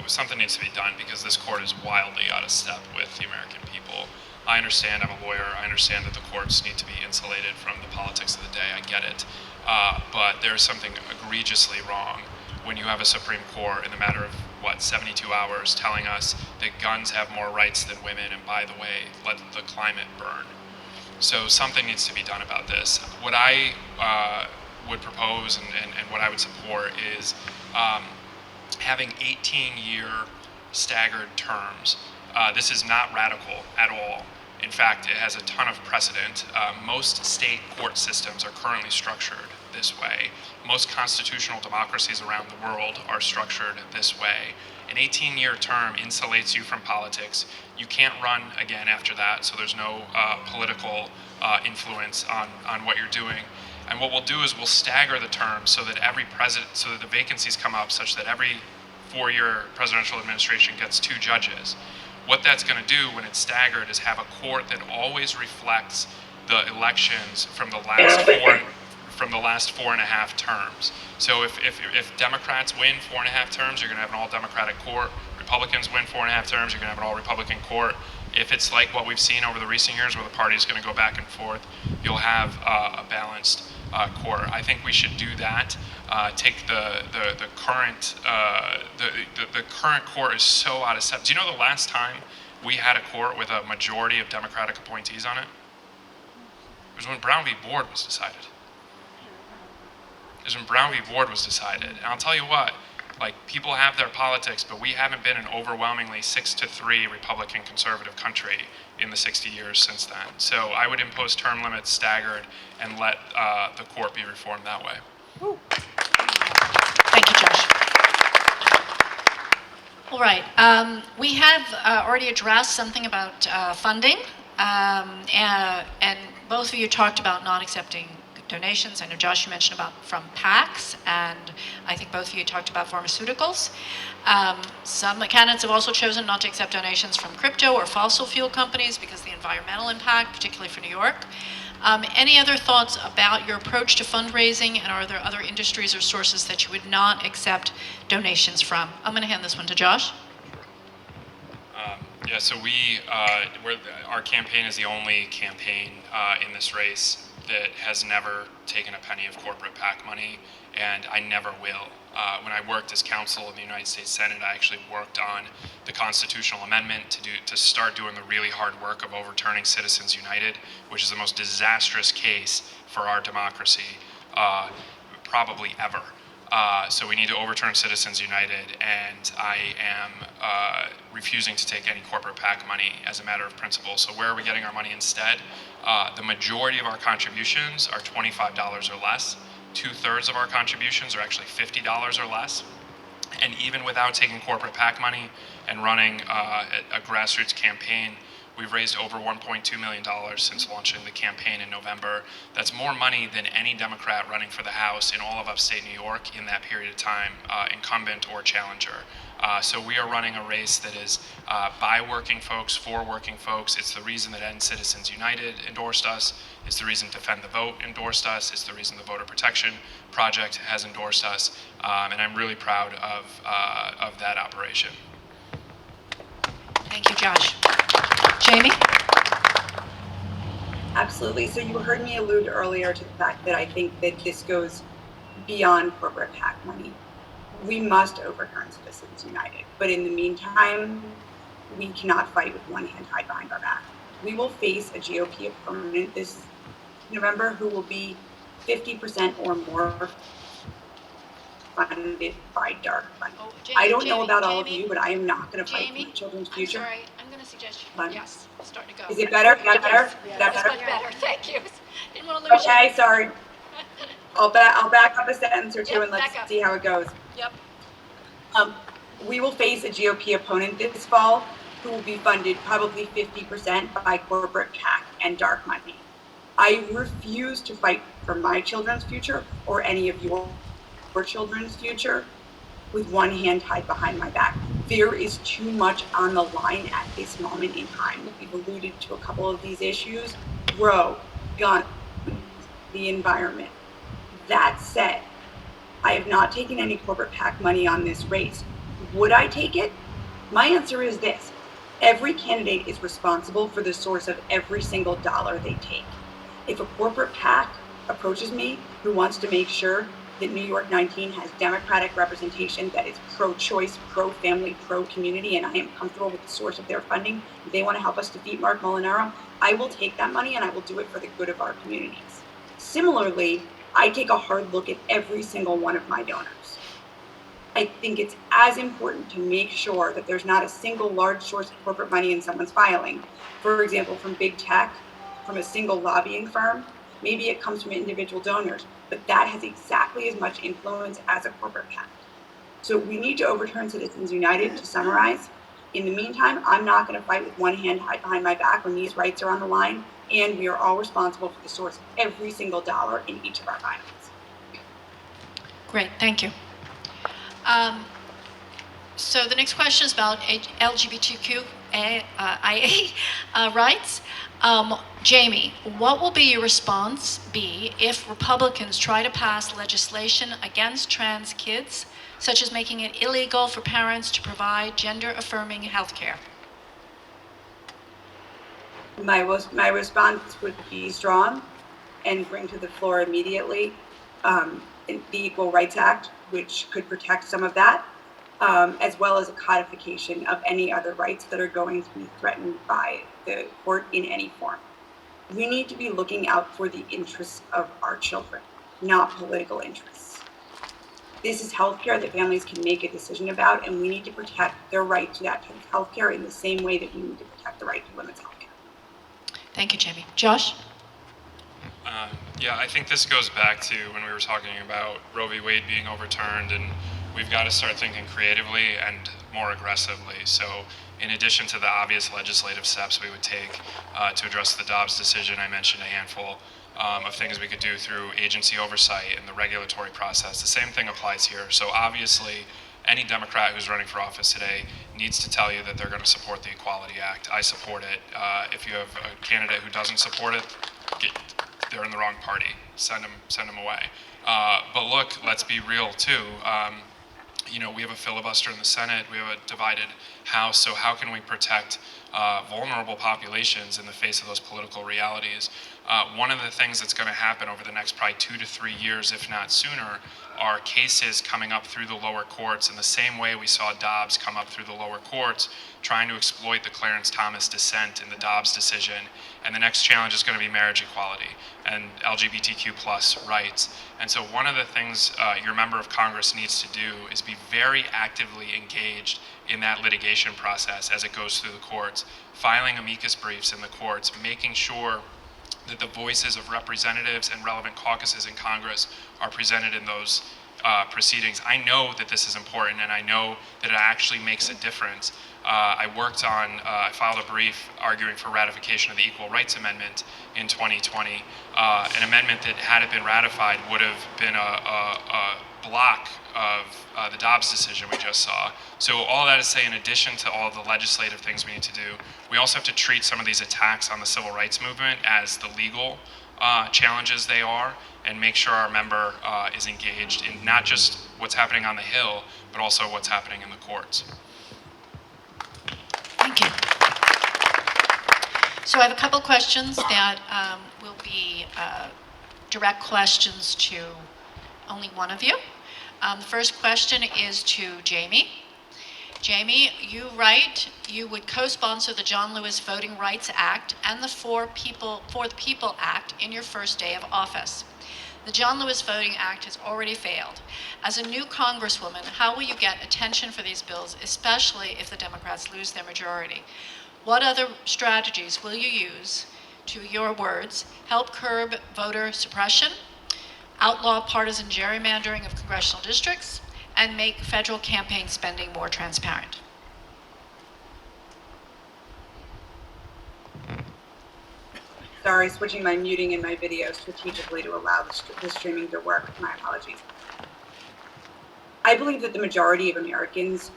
something needs to be done because this court is wildly out of step with the American people. I understand, I'm a lawyer, I understand that the courts need to be insulated from the politics of the day, I get it. But there's something egregiously wrong when you have a Supreme Court in the matter of, 72 hours telling us that guns have more rights than women, and by the way, let the climate burn. So something needs to be done about this. What I would propose and what I would support is having 18-year staggered terms. This is not radical at all. In fact, it has a ton of precedent. Most state court systems are currently structured this way. Most constitutional democracies around the world are structured this way. An 18-year term insulates you from politics. You can't run again after that, so there's no political influence on what you're doing. And what we'll do is we'll stagger the terms so that so that the vacancies come up such that every 4-year presidential administration gets 2 judges. What that's going to do when it's staggered is have a court that always reflects the elections from the last 4.5 terms. So if Democrats win 4.5 terms, you're going to have an all-Democratic court. Republicans win 4.5 terms, you're going to have an all-Republican court. If it's like what we've seen over the recent years where the party is going to go back and forth, you'll have a balanced court. I think we should do that. Take the current the current court is so out of step. Do you know the last time we had a court with a majority of Democratic appointees on it? It was when Brown v. Board was decided. It was when Brown v. Board was decided. And I'll tell you what, like, people have their politics, but we haven't been an overwhelmingly 6-3 Republican conservative country in the 60 years since then. So I would impose term limits staggered and let the court be reformed that way. Thank you, Josh. All right. We have already addressed something about funding, and both of you talked about not accepting donations. I know, Josh, you mentioned about from PACs, and I think both of you talked about pharmaceuticals. Some candidates have also chosen not to accept donations from crypto or fossil fuel companies because of the environmental impact, particularly for New York. Any other thoughts about your approach to fundraising, and are there other industries or sources that you would not accept donations from? I'm going to hand this one to Josh. Yeah, so our campaign is the only campaign in this race that has never taken a penny of corporate PAC money, and I never will. When I worked as counsel in the United States Senate, I actually worked on the constitutional amendment to start doing the really hard work of overturning Citizens United, which is the most disastrous case for our democracy probably ever. So we need to overturn Citizens United, and I am refusing to take any corporate PAC money as a matter of principle. So where are we getting our money instead? The majority of our contributions are $25 or less. 2/3 of our contributions are actually $50 or less. And even without taking corporate PAC money and running a grassroots campaign, We've raised over $1.2 million since launching the campaign in November. That's more money than any Democrat running for the House in all of upstate New York in that period of time, incumbent or challenger. So we are running a race that is by working folks, for working folks. It's the reason that End Citizens United endorsed us. It's the reason Defend the Vote endorsed us. It's the reason the Voter Protection Project has endorsed us. And I'm really proud of that operation. Thank you, Josh. Jamie? Absolutely. So you heard me allude earlier to the fact that I think that this goes beyond corporate PAC money. We must overturn Citizens United. But in the meantime, we cannot fight with one hand tied behind our back. We will face a GOP opponent this November who will be 50% or more funded by dark money. Oh, I don't know about all of Jamie, you, but I am not going to fight for Jamie, my children's I'm future. sorry. I'm going to suggest you. Fine. Yes, it's starting to go. Is it better? Is that better? Yes. Is that It's better? much better. Thank you. Didn't want to lose Okay, sorry. you. I'll back up a sentence or two Yep, and let's back up. see how it goes. Yep. We will face a GOP opponent this fall who will be funded probably 50% by corporate PAC and dark money. I refuse to fight for my children's future or any of your children's future with one hand tied behind my back. There is too much on the line at this moment in time. We've alluded to a couple of these issues: Roe, gun, the environment. That said, I have not taken any corporate PAC money on this race. Would I take it? My answer is this: every candidate is responsible for the source of every single dollar they take. If a corporate PAC approaches me who wants to make sure that New York 19 has Democratic representation that is pro-choice, pro-family, pro-community, and I am comfortable with the source of their funding, if they want to help us defeat Mark Molinaro, I will take that money and I will do it for the good of our communities. Similarly, I take a hard look at every single one of my donors. I think it's as important to make sure that there's not a single large source of corporate money in someone's filing. For example, from big tech, from a single lobbying firm. Maybe it comes from individual donors, but that has exactly as much influence as a corporate PAC. So we need to overturn Citizens United. To summarize, in the meantime, I'm not going to fight with one hand tied behind my back when these rights are on the line, and we are all responsible for the source of every single dollar in each of our filings. Great, thank you. So the next question is about LGBTQIA rights. Jamie, what will be your response if Republicans try to pass legislation against trans kids, such as making it illegal for parents to provide gender-affirming health care? My response would be strong and bring to the floor immediately the Equal Rights Act, which could protect some of that, as well as a codification of any other rights that are going to be threatened by the court in any form. We need to be looking out for the interests of our children, not political interests. This is healthcare that families can make a decision about, and we need to protect their right to that type of healthcare in the same way that we need to protect the right to women's healthcare. Thank you, Jamie. Josh? Yeah, I think this goes back to when we were talking about Roe v. Wade being overturned, and we've got to start thinking creatively and more aggressively. So in addition to the obvious legislative steps we would take to address the Dobbs decision, I mentioned a handful of things we could do through agency oversight and the regulatory process. The same thing applies here. So obviously, any Democrat who's running for office today needs to tell you that they're going to support the Equality Act. I support it. If you have a candidate who doesn't support it, they're in the wrong party. Send them away. But look, let's be real too. We have a filibuster in the Senate. We have a divided House. So how can we protect vulnerable populations in the face of those political realities? One of the things that's going to happen over the next probably 2 to 3 years, if not sooner, are cases coming up through the lower courts in the same way we saw Dobbs come up through the lower courts, trying to exploit the Clarence Thomas dissent in the Dobbs decision. And the next challenge is going to be marriage equality and LGBTQ plus rights. And so one of the things your member of Congress needs to do is be very actively engaged in that litigation process as it goes through the courts, filing amicus briefs in the courts, making sure that the voices of representatives and relevant caucuses in Congress are presented in those proceedings. I know that this is important, and I know that it actually makes a difference. I filed a brief arguing for ratification of the Equal Rights Amendment in 2020, an amendment that, had it been ratified, would have been a block of the Dobbs decision we just saw. So all that is to say, in addition to all the legislative things we need to do, we also have to treat some of these attacks on the civil rights movement as the legal challenges they are, and make sure our member is engaged in not just what's happening on the Hill, but also what's happening in the courts. Thank you. So I have a couple questions that will be direct questions to only one of you. The first question is to Jamie. Jamie, you write you would co-sponsor the John Lewis Voting Rights Act and the For the People Act in your first day of office. The John Lewis Voting Act has already failed. As a new Congresswoman, how will you get attention for these bills, especially if the Democrats lose their majority? What other strategies will you use, to your words, help curb voter suppression, outlaw partisan gerrymandering of congressional districts, and make federal campaign spending more transparent? Sorry, switching my muting and my video strategically to allow the streaming to work. My apologies. I believe that the majority of Americans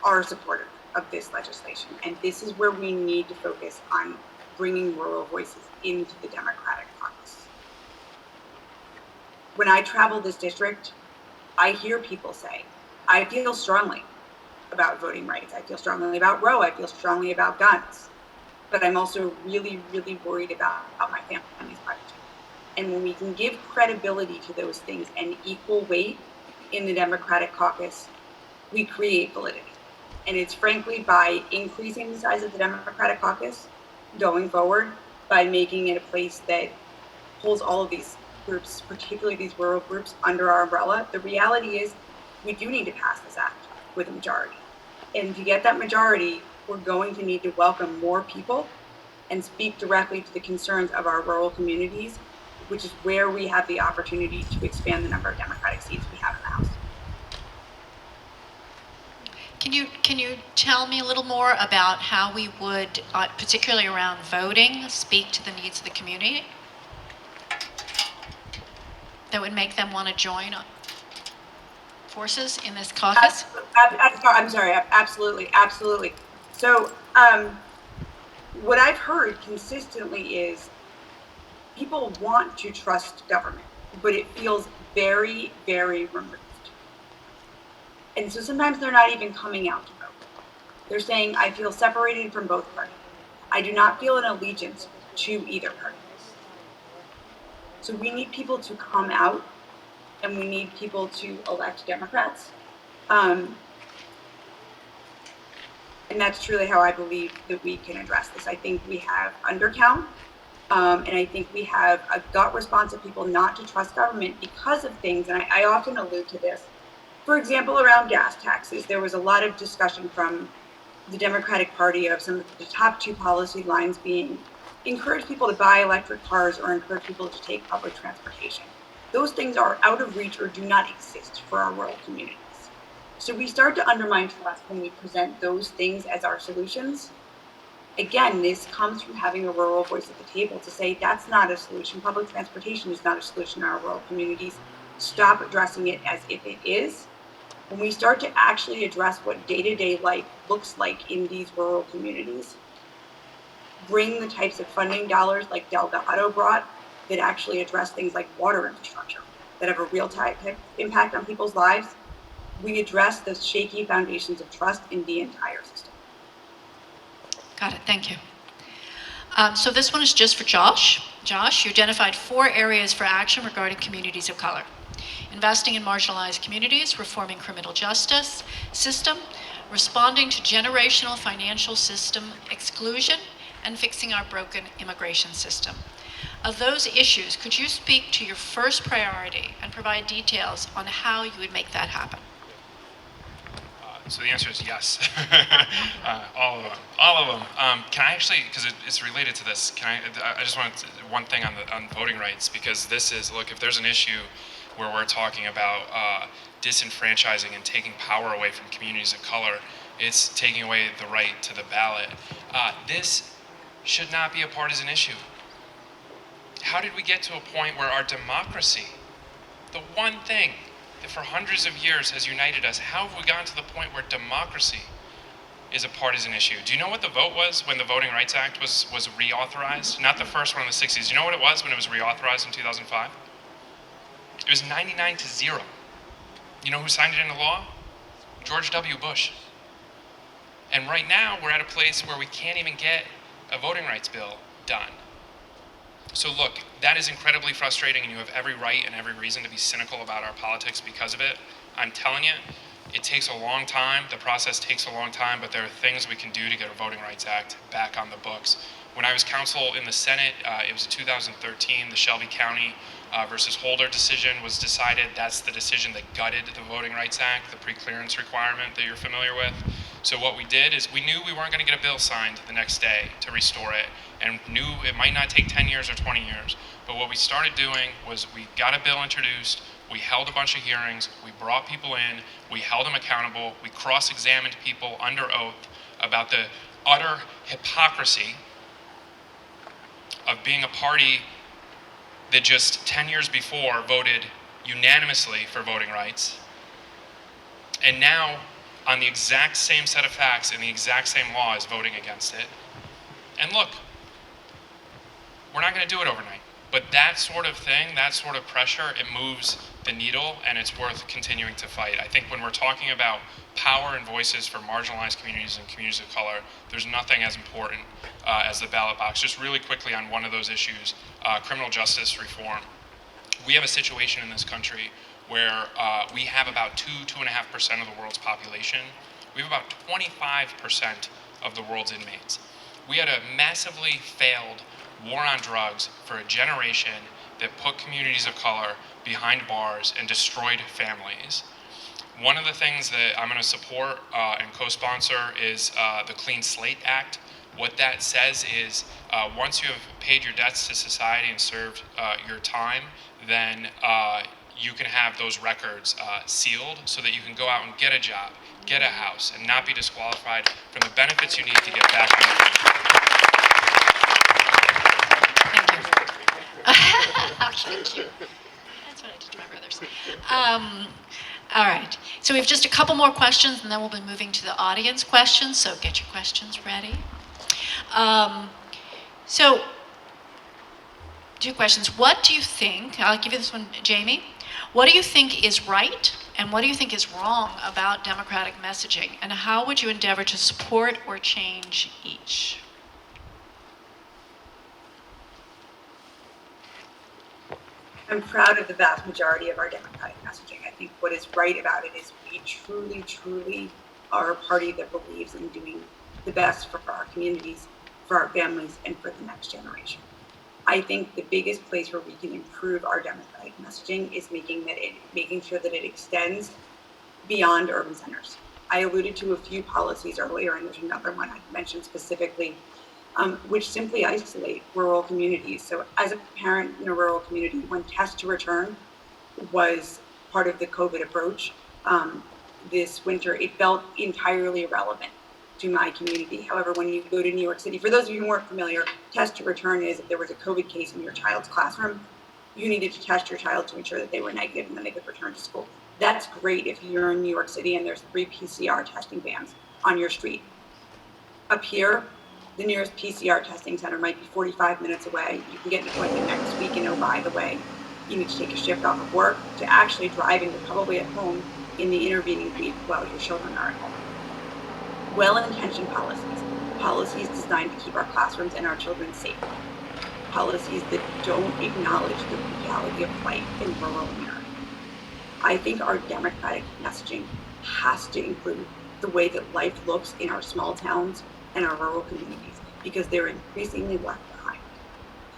are supportive of this legislation, and this is where we need to focus on bringing rural voices into the Democratic caucus. When I travel this district, I hear people say, I feel strongly about voting rights. I feel strongly about Roe. I feel strongly about guns. But I'm also really, really worried about my family's privacy. And when we can give credibility to those things and equal weight in the Democratic caucus, we create validity. And it's frankly by increasing the size of the Democratic caucus going forward, by making it a place that pulls all of these groups, particularly these rural groups, under our umbrella. The reality is we do need to pass this act with a majority. And to get that majority, we're going to need to welcome more people and speak directly to the concerns of our rural communities, which is where we have the opportunity to expand the number of Democratic seats we have in the House. Can you tell me a little more about how we would, particularly around voting, speak to the needs of the community that would make them want to join forces in this caucus? I'm sorry, absolutely. So what I've heard consistently is people want to trust government, but it feels very, very removed. And so sometimes they're not even coming out to vote. They're saying, I feel separated from both parties. I do not feel an allegiance to either party. So we need people to come out, and we need people to elect Democrats. And that's truly how I believe that we can address this. I think we have undercount, and I think we have a gut response of people not to trust government because of things, and I often allude to this. For example, around gas taxes, there was a lot of discussion from the Democratic Party of some of the top two policy lines being encourage people to buy electric cars or encourage people to take public transportation. Those things are out of reach or do not exist for our rural communities. So we start to undermine trust when we present those things as our solutions. Again, this comes from having a rural voice at the table to say that's not a solution. Public transportation is not a solution in our rural communities. Stop addressing it as if it is. When we start to actually address what day-to-day life looks like in these rural communities, bring the types of funding dollars like Delgado brought that actually address things like water infrastructure that have a real-time impact on people's lives, we address the shaky foundations of trust in the entire system. Got it, thank you. So this one is just for Josh. Josh, you identified 4 areas for action regarding communities of color: investing in marginalized communities, reforming criminal justice system, responding to generational financial system exclusion, and fixing our broken immigration system. Of those issues, could you speak to your first priority and provide details on how you would make that happen? So the answer is yes. All of them. Can I actually, because it's related to this, I just want one thing on voting rights, because this is, look, if there's an issue where we're talking about disenfranchising and taking power away from communities of color, It's taking away the right to the ballot. This should not be a partisan issue. How did we get to a point where our democracy, the one thing that for hundreds of years has united us, how have we gotten to the point where democracy is a partisan issue? Do you know what the vote was when the Voting Rights Act was reauthorized? Not the first one in the 60s. Do you know what it was when it was reauthorized in 2005? It was 99-0. You know who signed it into law? George W. Bush. And right now, we're at a place where we can't even get a voting rights bill done. So look, that is incredibly frustrating, and you have every right and every reason to be cynical about our politics because of it. I'm telling you, it takes a long time. The process takes a long time, but there are things we can do to get a Voting Rights Act back on the books. When I was counsel in the Senate, it was 2013, the Shelby County versus Holder decision was decided. That's the decision that gutted the Voting Rights Act, the pre-clearance requirement that you're familiar with. So what we did is we knew we weren't going to get a bill signed the next day to restore it, and knew it might not take 10 years or 20 years. But what we started doing was we got a bill introduced, we held a bunch of hearings, we brought people in, we held them accountable, we cross-examined people under oath about the utter hypocrisy of being a party that just 10 years before voted unanimously for voting rights, and now on the exact same set of facts and the exact same law is voting against it. And look, we're not going to do it overnight, but that sort of thing, that sort of pressure, it moves the needle, and it's worth continuing to fight. I think when we're talking about power and voices for marginalized communities and communities of color, there's nothing as important as the ballot box. Just really quickly on one of those issues, criminal justice reform. We have a situation in this country where we have about 2.5% of the world's population. We have about 25% of the world's inmates. We had a massively failed war on drugs for a generation that put communities of color behind bars and destroyed families. One of the things that I'm going to support and co-sponsor is the Clean Slate Act. What that says is once you have paid your debts to society and served your time, then you can have those records sealed so that you can go out and get a job, get a house, and not be disqualified from the benefits you need to get back on the road. Thank you. That's what I did to my brothers. All right. So we have just a couple more questions, and then we'll be moving to the audience questions. So get your questions ready. So, two questions. What do you think? I'll give you this one, Jamie. What do you think is right, and what do you think is wrong about democratic messaging, and how would you endeavor to support or change each? I'm proud of the vast majority of our democratic messaging. I think what is right about it is we truly, truly are a party that believes in doing the best for our communities, for our families, and for the next generation. I think the biggest place where we can improve our democratic messaging is making sure that it extends beyond urban centers. I alluded to a few policies earlier, and there's another one I mentioned specifically, which simply isolate rural communities. So as a parent in a rural community, when test to return was part of the COVID approach this winter, it felt entirely irrelevant to my community. However, when you go to New York City, for those of you who weren't familiar, test to return is if there was a COVID case in your child's classroom, you needed to test your child to ensure that they were negative and then they could return to school. That's great if you're in New York City and there's 3 PCR testing vans on your street. Up here, the nearest PCR testing center might be 45 minutes away. You can get an appointment next week, and oh, by the way, you need to take a shift off of work to actually driving to probably at home in the intervening week while your children are at home. Well-intentioned policies designed to keep our classrooms and our children safe, policies that don't acknowledge the reality of life in rural America. I think our democratic messaging has to include the way that life looks in our small towns and our rural communities, because they're increasingly left behind.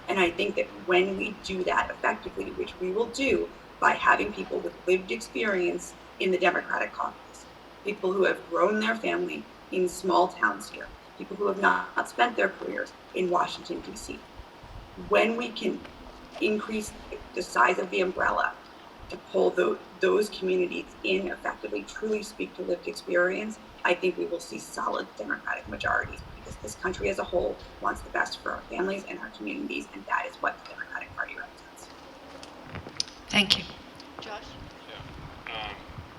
And I think that when we do that effectively, which we will do by having people with lived experience in the Democratic caucus, people who have grown their family in small towns here, people who have not spent their careers in Washington, D.C., when we can increase the size of the umbrella to pull those communities in effectively, truly speak to lived experience, I think we will see solid Democratic majorities, because this country as a whole wants the best for our families and our communities, and that is what the Democratic Party represents. Thank you. Josh? Yeah.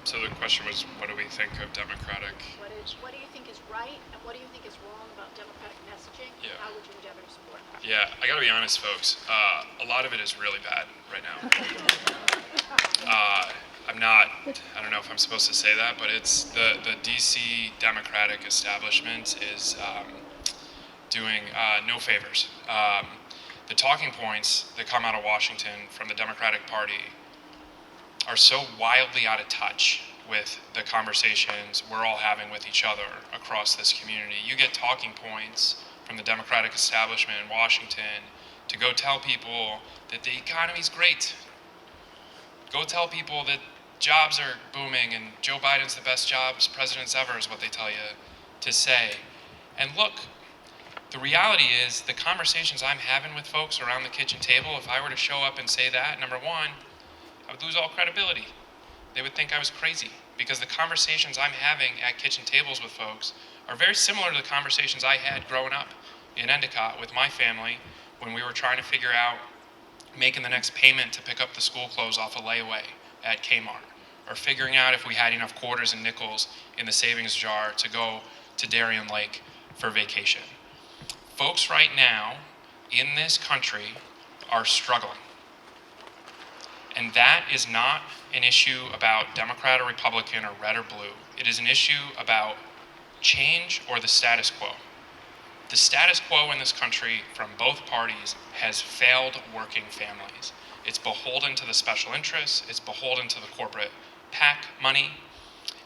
So the question was, what do we think of Democratic? What do you think is right, and what do you think is wrong about Democratic messaging? Yeah. How would you endeavor to support that? Yeah, I gotta be honest, folks. A lot of it is really bad right now. I don't know if I'm supposed to say that, but it's the DC Democratic establishment is doing no favors. The talking points that come out of Washington from the Democratic Party are so wildly out of touch with the conversations we're all having with each other across this community. You get talking points from the Democratic establishment in Washington to go tell people that the economy's great. Go tell people that jobs are booming and Joe Biden's the best jobs presidents ever is what they tell you to say. And look, the reality is the conversations I'm having with folks around the kitchen table, if I were to show up and say that, number one, I would lose all credibility. They would think I was crazy, because the conversations I'm having at kitchen tables with folks are very similar to the conversations I had growing up in Endicott with my family when we were trying to figure out making the next payment to pick up the school clothes off a layaway at Kmart, or figuring out if we had enough quarters and nickels in the savings jar to go to Darien Lake for vacation. Folks right now in this country are struggling. And that is not an issue about Democrat or Republican or red or blue. It is an issue about change or the status quo. The status quo in this country from both parties has failed working families. It's beholden to the special interests, it's beholden to the corporate PAC money,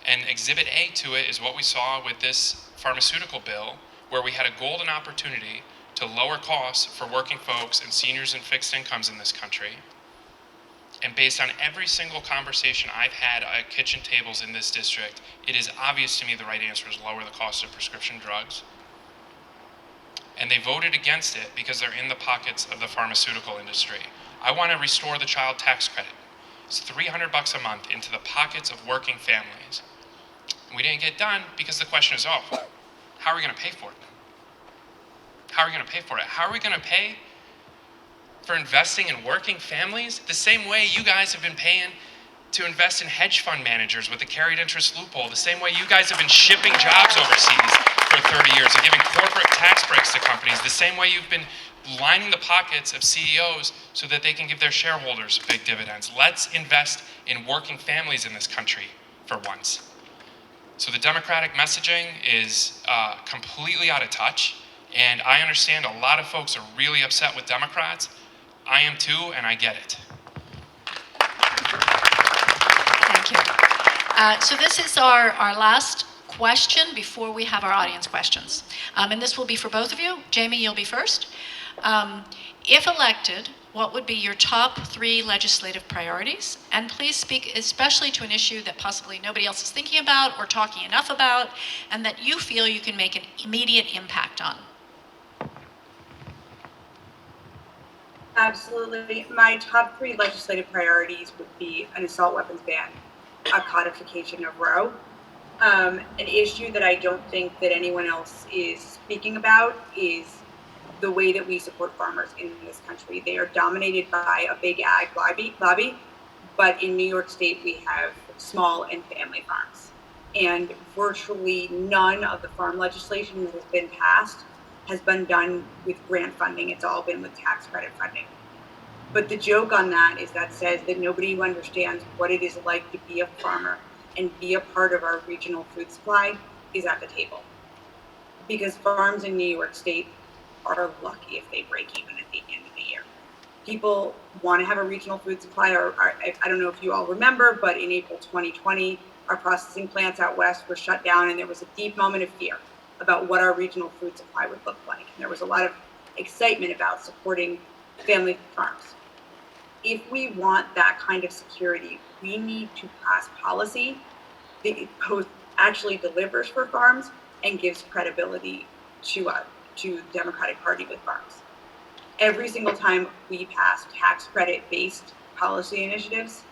and Exhibit A to it is what we saw with this pharmaceutical bill, where we had a golden opportunity to lower costs for working folks and seniors and fixed incomes in this country. And based on every single conversation I've had at kitchen tables in this district, it is obvious to me the right answer is lower the cost of prescription drugs. And they voted against it because they're in the pockets of the pharmaceutical industry. I want to restore the child tax credit. It's $300 a month into the pockets of working families. And we didn't get done because the question is, oh, how are we going to pay for it? How are we going to pay for it? How are we going to pay for investing in working families the same way you guys have been paying to invest in hedge fund managers with the carried interest loophole, the same way you guys have been shipping jobs overseas for 30 years and giving corporate tax breaks to companies, the same way you've been lining the pockets of CEOs so that they can give their shareholders big dividends. Let's invest in working families in this country for once. So the Democratic messaging is completely out of touch, and I understand a lot of folks are really upset with Democrats. I am too, and I get it. Thank you. So this is our last question before we have our audience questions. And this will be for both of you. Jamie, you'll be first. If elected, what would be your top 3 legislative priorities? And please speak especially to an issue that possibly nobody else is thinking about or talking enough about, and that you feel you can make an immediate impact on. Absolutely. My top 3 legislative priorities would be an assault weapons ban, a codification of Roe, an issue that I don't think that anyone else is speaking about is the way that we support farmers in this country. They are dominated by a big ag lobby, but in New York State we have small and family farms. And virtually none of the farm legislation that has been passed has been done with grant funding. It's all been with tax credit funding. But the joke on that is that says that nobody who understands what it is like to be a farmer and be a part of our regional food supply is at the table. Because farms in New York State are lucky if they break even at the end of the year. People want to have a regional food supply. I don't know if you all remember, but in April 2020, our processing plants out west were shut down, and there was a deep moment of fear about what our regional food supply would look like. And there was a lot of excitement about supporting family farms. If we want that kind of security, we need to pass policy that both actually delivers for farms and gives credibility to the Democratic Party with farms. Every single time we pass tax credit-based policy initiatives,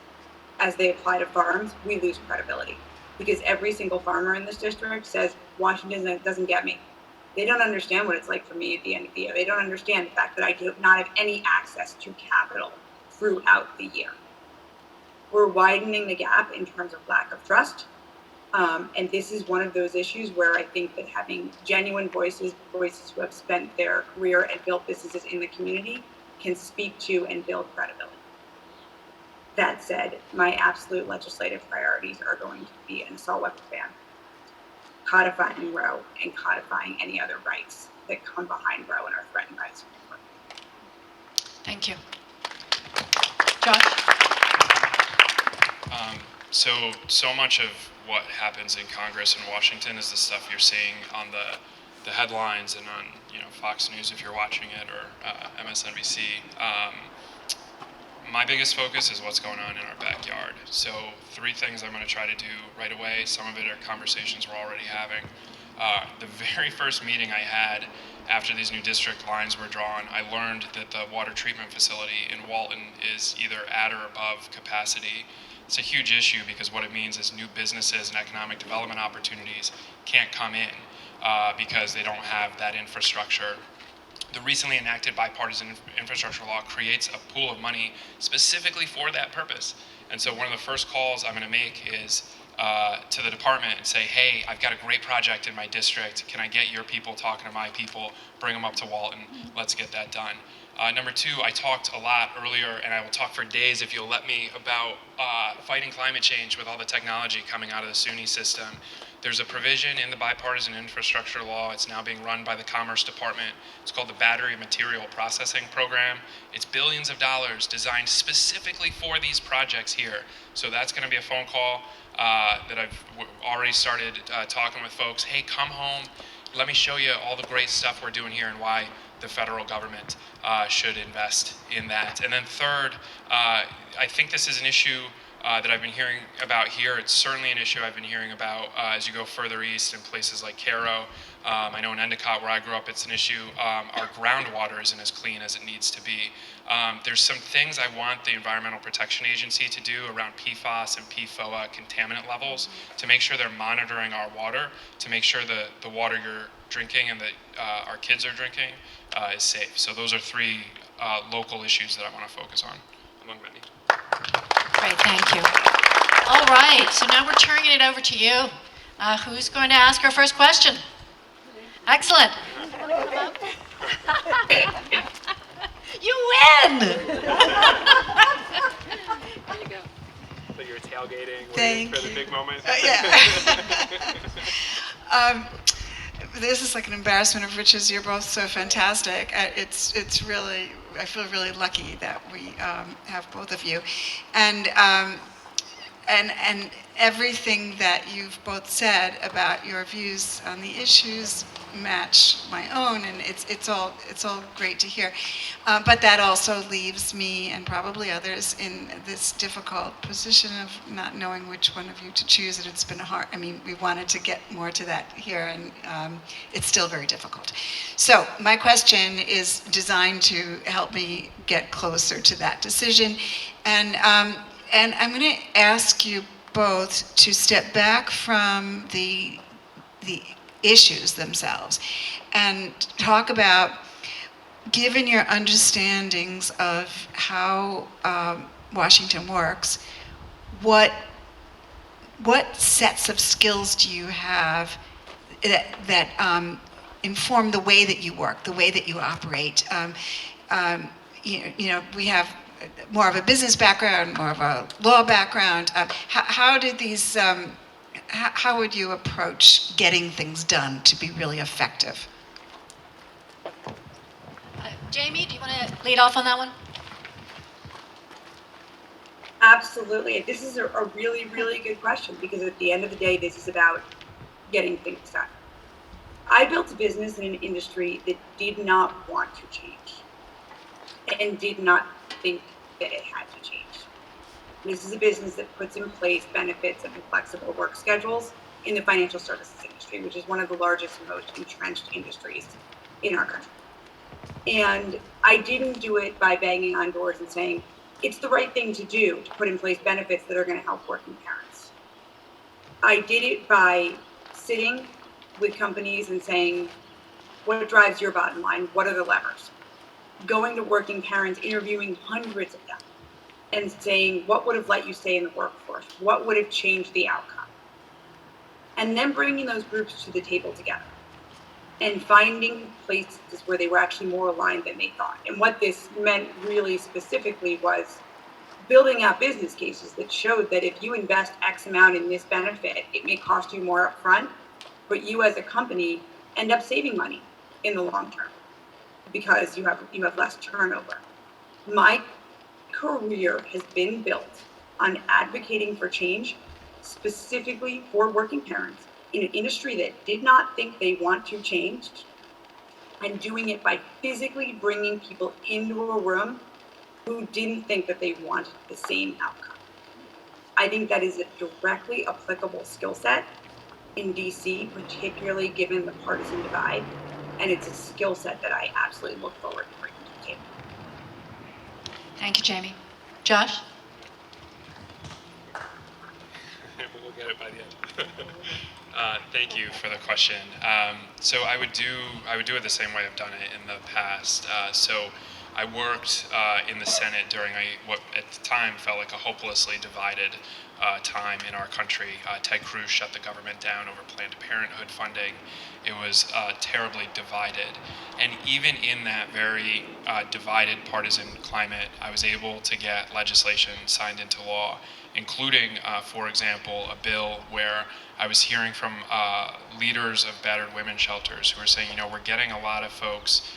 as they apply to farms, we lose credibility because every single farmer in this district says Washington doesn't get me. They don't understand what it's like for me at the end of the year. They don't understand the fact that I do not have any access to capital throughout the year. We're widening the gap in terms of lack of trust. And this is one of those issues where I think that having genuine voices who have spent their career and built businesses in the community can speak to and build credibility. That said, my absolute legislative priorities are going to be an assault weapons ban, codifying Roe, and codifying any other rights that come behind Roe and are threatened by the Supreme Court. Thank you. Josh? So much of what happens in Congress in Washington is the stuff you're seeing on the headlines and on Fox News if you're watching it, or MSNBC. My biggest focus is what's going on in our backyard. So 3 things I'm going to try to do right away. Some of it are conversations we're already having. The very first meeting I had after these new district lines were drawn, I learned that the water treatment facility in Walton is either at or above capacity. It's a huge issue because what it means is new businesses and economic development opportunities can't come in because they don't have that infrastructure. The recently enacted bipartisan infrastructure law creates a pool of money specifically for that purpose. And so one of the first calls I'm going to make is to the department and say, hey, I've got a great project in my district. Can I get your people talking to my people? Bring them up to Walton. Let's get that done. Number 2, I talked a lot earlier, and I will talk for days if you'll let me, about fighting climate change with all the technology coming out of the SUNY system. There's a provision in the bipartisan infrastructure law. It's now being run by the Commerce Department. It's called the Battery Material Processing Program. It's billions of dollars designed specifically for these projects here. So that's going to be a phone call that I've already started talking with folks. Hey, come home. Let me show you all the great stuff we're doing here and why the federal government should invest in that. And then third, I think this is an issue that I've been hearing about here. It's certainly an issue I've been hearing about as you go further east in places like Cairo. I know in Endicott, where I grew up, it's an issue. Our groundwater isn't as clean as it needs to be. There's some things I want the Environmental Protection Agency to do around PFAS and PFOA contaminant levels to make sure they're monitoring our water, to make sure the water you're drinking and that our kids are drinking is safe. So those are 3 local issues that I want to focus on, among many. Great, thank you. All right, so now we're turning it over to you. Who's going to ask our first question? Excellent. You win! There you go. So you're tailgating, Thank waiting for the you. big moment? Yeah. This is like an embarrassment of riches. You're both so fantastic. It's really, I feel really lucky that we have both of you, and everything that you've both said about your views on the issues match my own, and it's all great to hear. But that also leaves me and probably others in this difficult position of not knowing which one of you to choose. And it's been hard. I mean, we wanted to get more to that here, and it's still very difficult. So my question is designed to help me get closer to that decision, and I'm going to ask you both to step back from the issues themselves and talk about, given your understandings of how Washington works, what sets of skills do you have that inform the way that you work, the way that you operate? We have more of a business background, more of a law background. How did these? How would you approach getting things done to be really effective? Jamie, do you want to lead off on that one? Absolutely. This is a really, really good question, because at the end of the day, this is about getting things done. I built a business in an industry that did not want to change and did not think that it had to change. This is a business that puts in place benefits and flexible work schedules in the financial services industry, which is one of the largest and most entrenched industries in our country. And I didn't do it by banging on doors and saying, it's the right thing to do to put in place benefits that are going to help working parents. I did it by sitting with companies and saying, what drives your bottom line? What are the levers? Going to working parents, interviewing hundreds of them, and saying, what would have let you stay in the workforce? What would have changed the outcome? And then bringing those groups to the table together and finding places where they were actually more aligned than they thought. And what this meant really specifically was building out business cases that showed that if you invest X amount in this benefit, it may cost you more upfront, but you as a company end up saving money in the long term because you have less turnover. My career has been built on advocating for change, specifically for working parents in an industry that did not think they want to change, and doing it by physically bringing people into a room who didn't think that they wanted the same outcome. I think that is a directly applicable skill set in DC, particularly given the partisan divide, and it's a skill set that I absolutely look forward to bringing to the table. Thank you, Jamie. Josh? We'll get it by the end. Thank you for the question. So I would do it the same way I've done it in the past. So I worked in the Senate during what at the time felt like a hopelessly divided time in our country. Ted Cruz shut the government down over Planned Parenthood funding. It was terribly divided. And even in that very divided partisan climate, I was able to get legislation signed into law, including, for example, a bill where I was hearing from leaders of battered women's shelters who were saying, you know, we're getting a lot of folks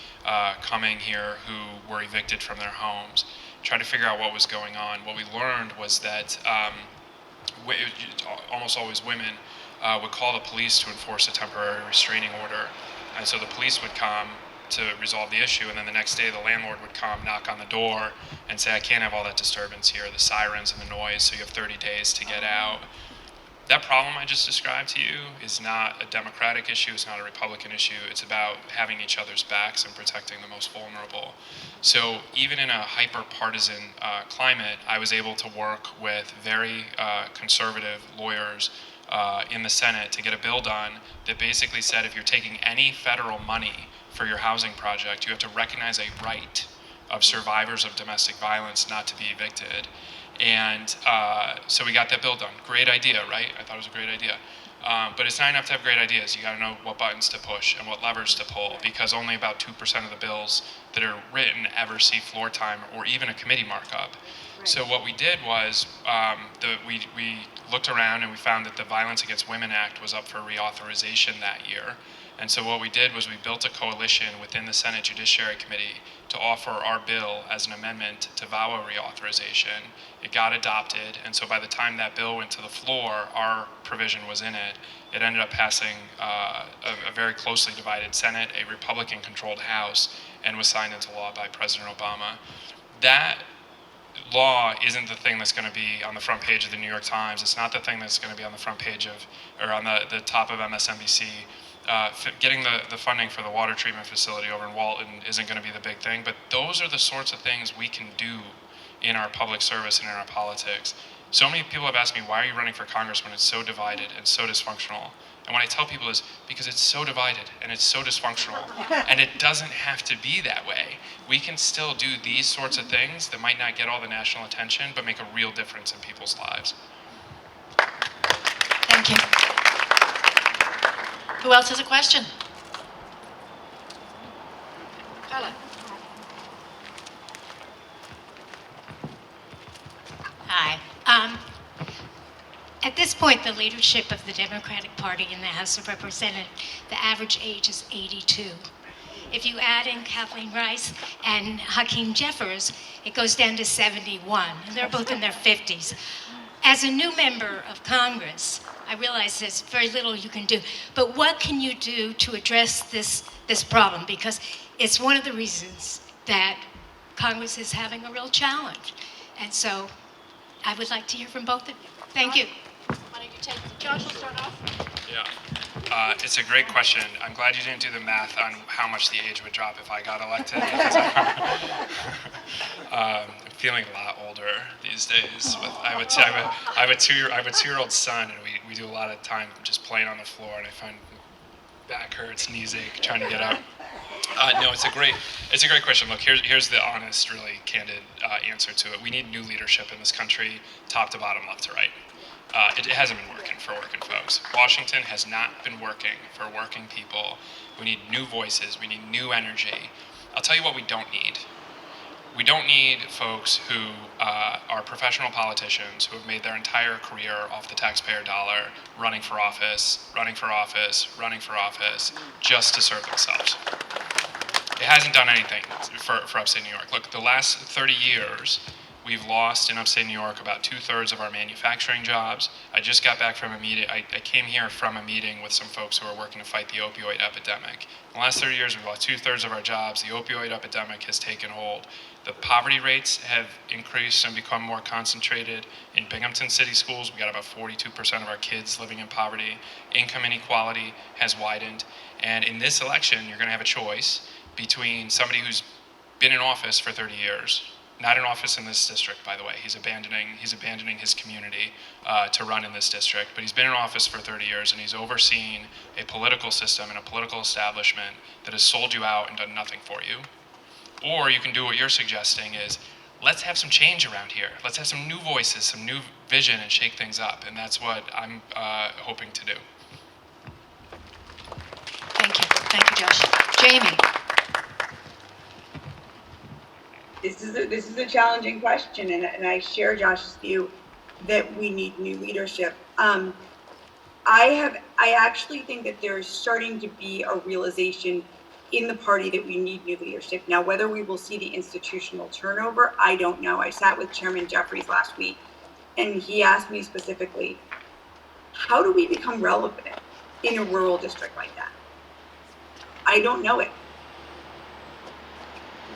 coming here who were evicted from their homes, trying to figure out what was going on. What we learned was that almost always women would call the police to enforce a temporary restraining order. And so the police would come to resolve the issue, and then the next day the landlord would come, knock on the door, and say, I can't have all that disturbance here, the sirens and the noise, so you have 30 days to get out. That problem I just described to you is not a Democratic issue, it's not a Republican issue, it's about having each other's backs and protecting the most vulnerable. So even in a hyper-partisan climate, I was able to work with very conservative lawyers in the Senate to get a bill done that basically said if you're taking any federal money for your housing project, you have to recognize a right of survivors of domestic violence not to be evicted. And so we got that bill done. Great idea, right? I thought it was a great idea. But it's not enough to have great ideas. You got to know what buttons to push and what levers to pull, because only about 2% of the bills that are written ever see floor time or even a committee markup. Right. So what we did was we looked around and we found that the Violence Against Women Act was up for reauthorization that year. And so what we did was we built a coalition within the Senate Judiciary Committee to offer our bill as an amendment to VAWA reauthorization. It got adopted, and so by the time that bill went to the floor, our provision was in it. It ended up passing a very closely divided Senate, a Republican-controlled House, and was signed into law by President Obama. That law isn't the thing that's going to be on the front page of the New York Times. It's not the thing that's going to be on the front page of, or on the top of MSNBC. Getting the funding for the water treatment facility over in Walton isn't going to be the big thing, but those are the sorts of things we can do in our public service and in our politics. So many people have asked me, why are you running for Congress when it's so divided and so dysfunctional? And what I tell people is, because it's so divided and it's so dysfunctional, and it doesn't have to be that way. We can still do these sorts of things that might not get all the national attention, but make a real difference in people's lives. Thank you. Who else has a question? Carla. Hi. At this point, the leadership of the Democratic Party in the House of Representatives, the average age is 82. If you add in Kathleen Rice and Hakeem Jeffers, it goes down to 71. And they're both in their 50s. As a new member of Congress, I realize there's very little you can do, but what can you do to address this problem? Because it's one of the reasons that Congress is having a real challenge. And so I would like to hear from both of you. Thank you. Why don't you take Josh will start off. Yeah, it's a great question. I'm glad you didn't do the math on how much the age would drop if I got elected. feeling a lot older these days. I have a 2-year-old son, and we do a lot of time just playing on the floor, and I find back hurts, knees ache, trying to get up. No, it's a great question. Look, here's the honest, really candid answer to it. We need new leadership in this country, top to bottom, left to right. It hasn't been working for working folks. Washington has not been working for working people. We need new voices. We need new energy. I'll tell you what we don't need. We don't need folks who are professional politicians who have made their entire career off the taxpayer dollar, running for office, just to serve themselves. It hasn't done anything for upstate New York. Look, the last 30 years, we've lost in upstate New York about 2/3 of our manufacturing jobs. I just got back from a meeting. I came here from a meeting with some folks who are working to fight the opioid epidemic. In the last 30 years, we've lost 2/3 of our jobs. The opioid epidemic has taken hold. The poverty rates have increased and become more concentrated in Binghamton City schools. We got about 42% of our kids living in poverty. Income inequality has widened. And in this election, you're going to have a choice between somebody who's been in office for 30 years, not in office in this district, by the way. He's abandoning his community to run in this district, but he's been in office for 30 years, and he's overseen a political system and a political establishment that has sold you out and done nothing for you. Or you can do what you're suggesting is, let's have some change around here. Let's have some new voices, some new vision, and shake things up, and that's what I'm hoping to do. Thank you, Josh. Jamie. This is a challenging question, and I share Josh's view that we need new leadership. I actually think that there's starting to be a realization in the party that we need new leadership. Now, whether we will see the institutional turnover, I don't know. I sat with Chairman Jeffries last week, and he asked me specifically, how do we become relevant in a rural district like that? I don't know it.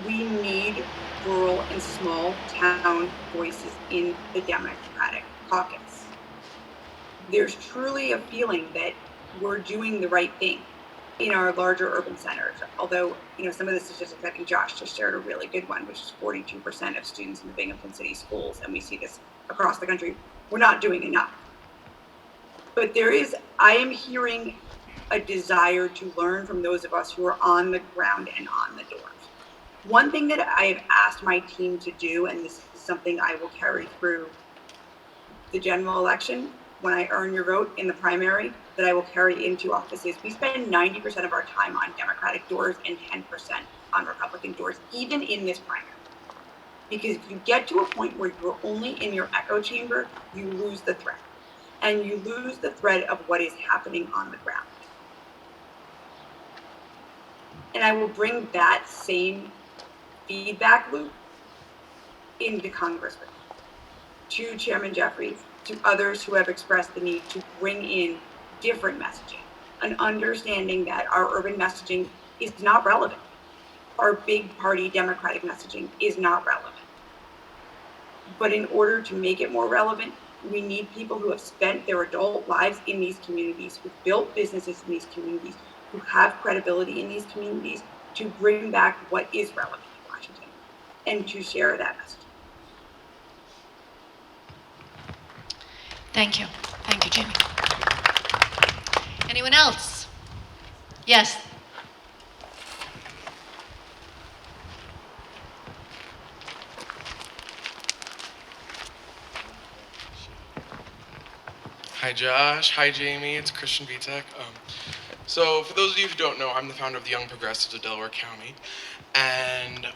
We need rural and small town voices in the Democratic caucus. There's truly a feeling that we're doing the right thing in our larger urban centers, although some of the statistics, I think Josh just shared a really good one, which is 42% of students in the Binghamton City schools, and we see this across the country. We're not doing enough. But I am hearing a desire to learn from those of us who are on the ground and on the doors. One thing that I have asked my team to do, and this is something I will carry through the general election, when I earn your vote in the primary, that I will carry into offices. We spend 90% of our time on Democratic doors and 10% on Republican doors, even in this primary. Because if you get to a point where you're only in your echo chamber, you lose the thread. And you lose the thread of what is happening on the ground. And I will bring that same feedback loop into Congress with me, to Chairman Jeffries, to others who have expressed the need to bring in different messaging, an understanding that our urban messaging is not relevant. Our big party Democratic messaging is not relevant. But in order to make it more relevant, we need people who have spent their adult lives in these communities, who've built businesses in these communities, who have credibility in these communities, to bring back what is relevant in Washington and to share that message. Thank you, Jamie. Anyone else? Yes. Hi Josh, hi Jamie, it's Christian Vitek. So for those of you who don't know, I'm the founder of the Young Progressives of Delaware County. And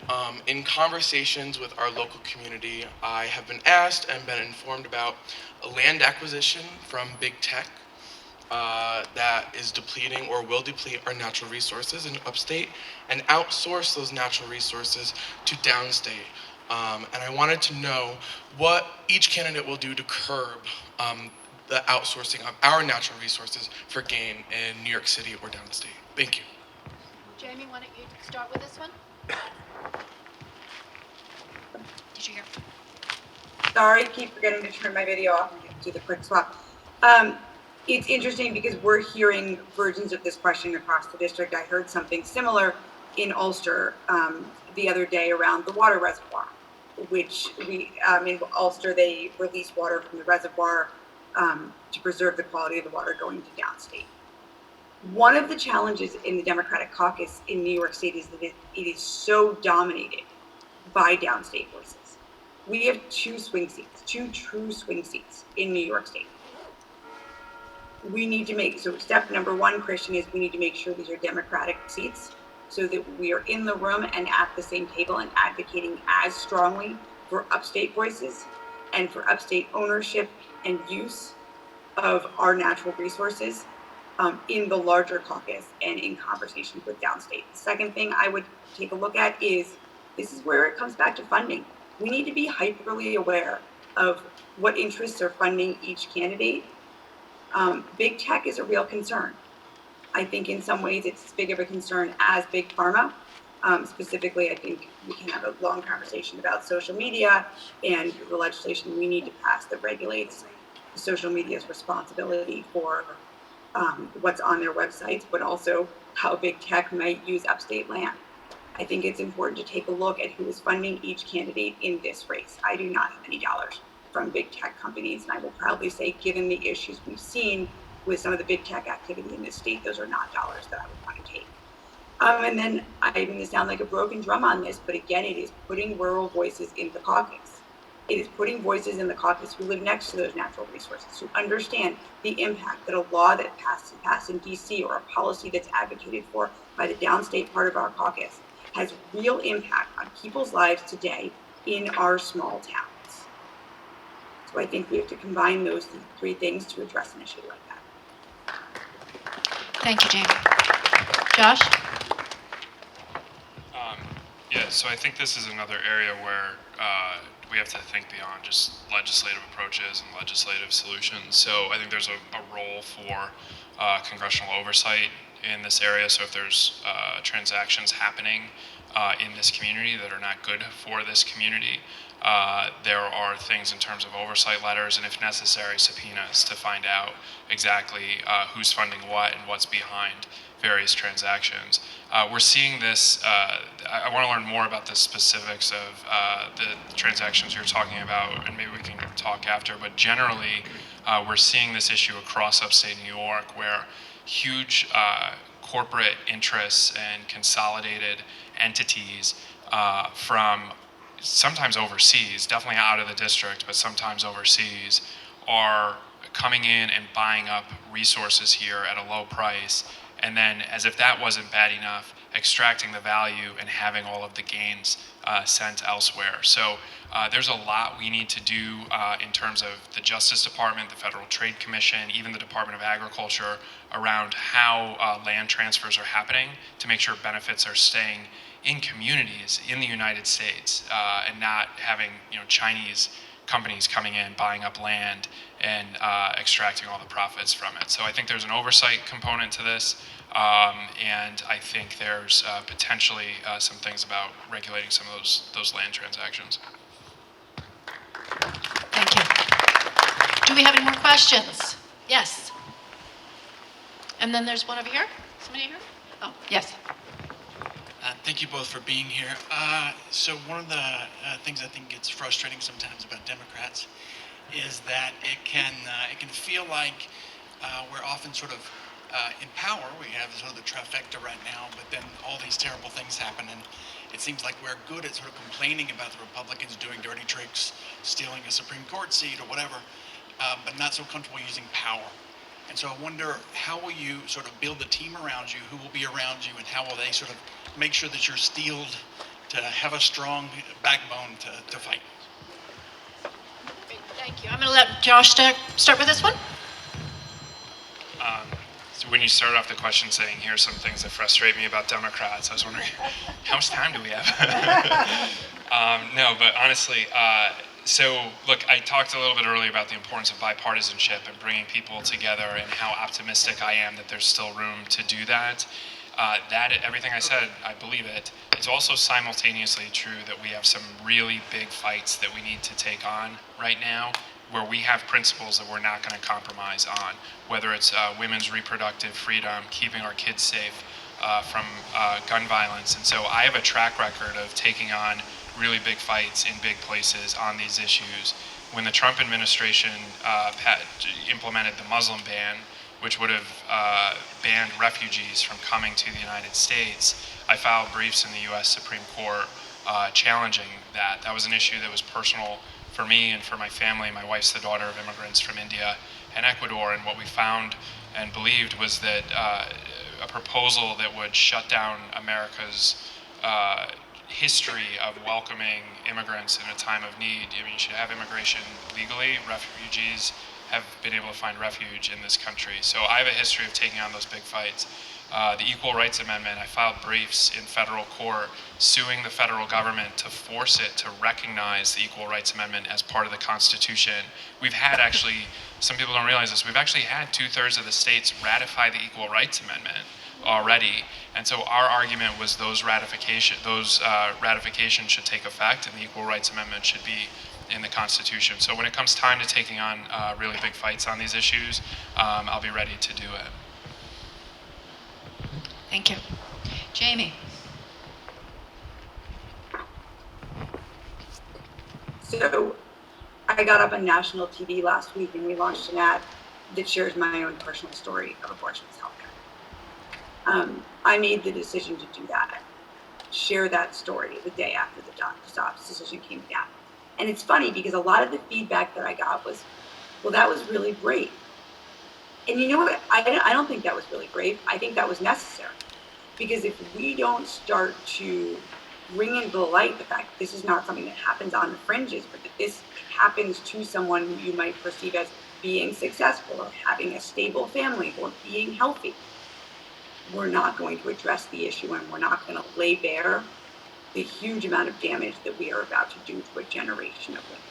in conversations with our local community, I have been asked and been informed about a land acquisition from big tech that is depleting or will deplete our natural resources in upstate and outsource those natural resources to downstate. And I wanted to know what each candidate will do to curb the outsourcing of our natural resources for gain in New York City or downstate. Thank you. Jamie, why don't you start with this one? Did you hear? Sorry, keep forgetting to turn my video off and do the quick swap. It's interesting because we're hearing versions of this question across the district. I heard something similar in Ulster the other day around the water reservoir. which we in Ulster they release water from the reservoir to preserve the quality of the water going to downstate. One of the challenges in the Democratic caucus in New York State is that it is so dominated by downstate voices. We have two true swing seats in New York State. We need to make, so step number one, Christian, is we need to make sure these are Democratic seats so that we are in the room and at the same table and advocating as strongly for upstate voices and for upstate ownership and use of our natural resources in the larger caucus and in conversations with downstate. The second thing I would take a look at is, this is where it comes back to funding. We need to be hyperly aware of what interests are funding each candidate. Big tech is a real concern. I think in some ways it's as big of a concern as big pharma. Specifically, I think we can have a long conversation about social media and the legislation we need to pass that regulates social media's responsibility for what's on their websites, but also how big tech might use upstate land. I think it's important to take a look at who is funding each candidate in this race. I do not have any dollars from big tech companies, and I will proudly say, given the issues we've seen with some of the big tech activity in this state, those are not dollars that I would want to take. And then I'm going to sound like a broken drum on this, but again, it is putting rural voices in the caucus. It is putting voices in the caucus who live next to those natural resources, who understand the impact that a law that passed in DC or a policy that's advocated for by the downstate part of our caucus has real impact on people's lives today in our small towns. So I think we have to combine those three things to address an issue like that. Thank you, Jamie. Josh? Yeah, so I think this is another area where we have to think beyond just legislative approaches and legislative solutions. So I think there's a role for congressional oversight in this area. So if there's transactions happening in this community that are not good for this community, there are things in terms of oversight letters and, if necessary, subpoenas to find out exactly who's funding what and what's behind various transactions. We're seeing this, I want to learn more about the specifics of the transactions you're talking about, and maybe we can talk after, but generally we're seeing this issue across upstate New York where huge corporate interests and consolidated entities from sometimes overseas, definitely out of the district, but sometimes overseas, are coming in and buying up resources here at a low price, and then, as if that wasn't bad enough, extracting the value and having all of the gains sent elsewhere. So there's a lot we need to do in terms of the Justice Department, the Federal Trade Commission, even the Department of Agriculture, around how land transfers are happening to make sure benefits are staying in communities in the United States and not having Chinese companies coming in, buying up land, and extracting all the profits from it. So I think there's an oversight component to this, and I think there's potentially some things about regulating some of those land transactions. Thank you. Do we have any more questions? Yes. And then there's one over here. Somebody here? Oh, yes. Thank you both for being here. So one of the things I think gets frustrating sometimes about Democrats is that it can feel like we're often sort of in power. We have sort of the trifecta right now, but then all these terrible things happen, and it seems like we're good at sort of complaining about the Republicans doing dirty tricks, stealing a Supreme Court seat or whatever, but not so comfortable using power. And so I wonder, how will you sort of build a team around you? Who will be around you, and how will they sort of make sure that you're steeled to have a strong backbone to fight? Great, thank you. I'm going to let Josh start with this one. So when you started off the question saying, here's some things that frustrate me about Democrats, I was wondering, how much time do we have? No, but honestly, so look, I talked a little bit earlier about the importance of bipartisanship and bringing people together, and how optimistic I am that there's still room to do that. Everything I said, I believe it. It's also simultaneously true that we have some really big fights that we need to take on right now, where we have principles that we're not going to compromise on, whether it's women's reproductive freedom, keeping our kids safe from gun violence. And so I have a track record of taking on really big fights in big places on these issues. When the Trump administration implemented the Muslim ban, which would have banned refugees from coming to the United States, I filed briefs in the U.S. Supreme Court challenging that. That was an issue that was personal for me and for my family. My wife's the daughter of immigrants from India and Ecuador, and what we found and believed was that a proposal that would shut down America's history of welcoming immigrants in a time of need. I mean, you should have immigration legally. Refugees have been able to find refuge in this country. So I have a history of taking on those big fights. The Equal Rights Amendment, I filed briefs in federal court suing the federal government to force it to recognize the Equal Rights Amendment as part of the Constitution. We've had actually, some people don't realize this, we've actually had 2/3 of the states ratify the Equal Rights Amendment already. And so our argument was those ratifications should take effect and the Equal Rights Amendment should be in the Constitution. So when it comes time to taking on really big fights on these issues, I'll be ready to do it. Thank you. Jamie. So I got up on national TV last week and we launched an ad that shares my own personal story of abortion as healthcare. I made the decision to do that, share that story the day after the doctor's decision came down. And it's funny because a lot of the feedback that I got was, well, that was really brave. And you know what? I don't think that was really brave. I think that was necessary. Because if we don't start to bring into the light the fact that this is not something that happens on the fringes, but that this happens to someone who you might perceive as being successful or having a stable family or being healthy, we're not going to address the issue and we're not going to lay bare the huge amount of damage that we are about to do to a generation of women.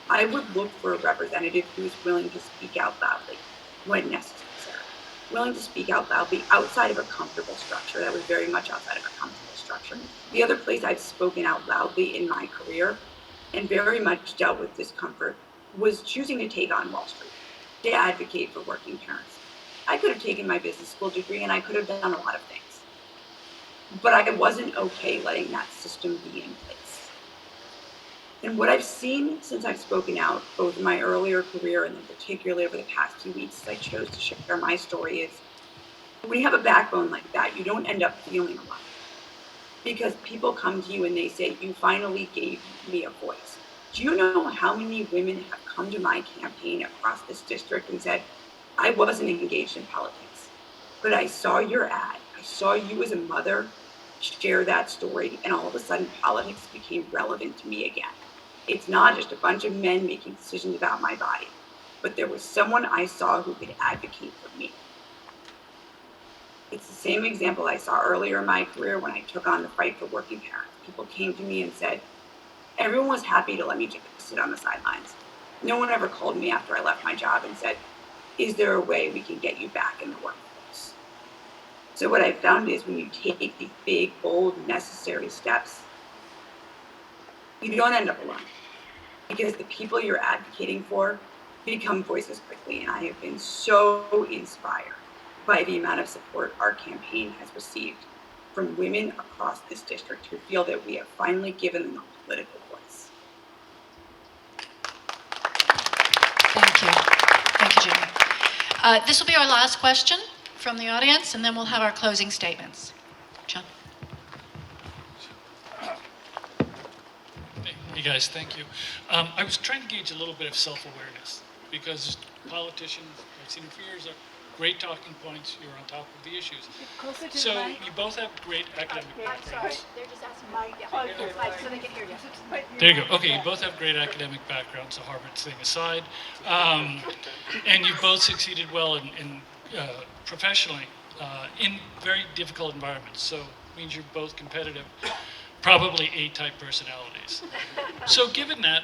I would look for a representative who is willing to speak out loudly when necessary, willing to speak out loudly outside of a comfortable structure. That was very much outside of a comfortable structure. The other place I've spoken out loudly in my career and very much dealt with discomfort was choosing to take on Wall Street, to advocate for working parents. I could have taken my business school degree and I could have done a lot of things. But I wasn't okay letting that system be in place. And what I've seen since I've spoken out, both in my earlier career and then particularly over the past few weeks as I chose to share my story, is when you have a backbone like that, you don't end up feeling alone. Because people come to you and they say, you finally gave me a voice. Do you know how many women have come to my campaign across this district and said, I wasn't engaged in politics, but I saw your ad. I saw you as a mother share that story, and all of a sudden politics became relevant to me again. It's not just a bunch of men making decisions about my body, but there was someone I saw who could advocate for me. It's the same example I saw earlier in my career when I took on the fight for working parents. People came to me and said, everyone was happy to let me just sit on the sidelines. No one ever called me after I left my job and said, is there a way we can get you back in the workforce? So what I found is when you take these big, bold, necessary steps, you don't end up alone because the people you're advocating for become voices quickly. And I have been so inspired by the amount of support our campaign has received from women across this district who feel that we have finally given them a political voice. Thank you. Thank you, Jamie. This will be our last question from the audience, and then we'll have our closing statements. John. Hey guys, thank you. I was trying to gauge a little bit of self-awareness because politicians, I've seen them for years, are great talking points. You're on top of the issues. Closer to So the mic. you both have great academic I'm sorry, backgrounds. they're just asking Mike. Yeah. Mike, so they can hear you. There you go. Okay, you both have great academic backgrounds, so Harvard thing aside. And you both succeeded well in professionally in very difficult environments. So it means you're both competitive, probably A-type personalities. So given that,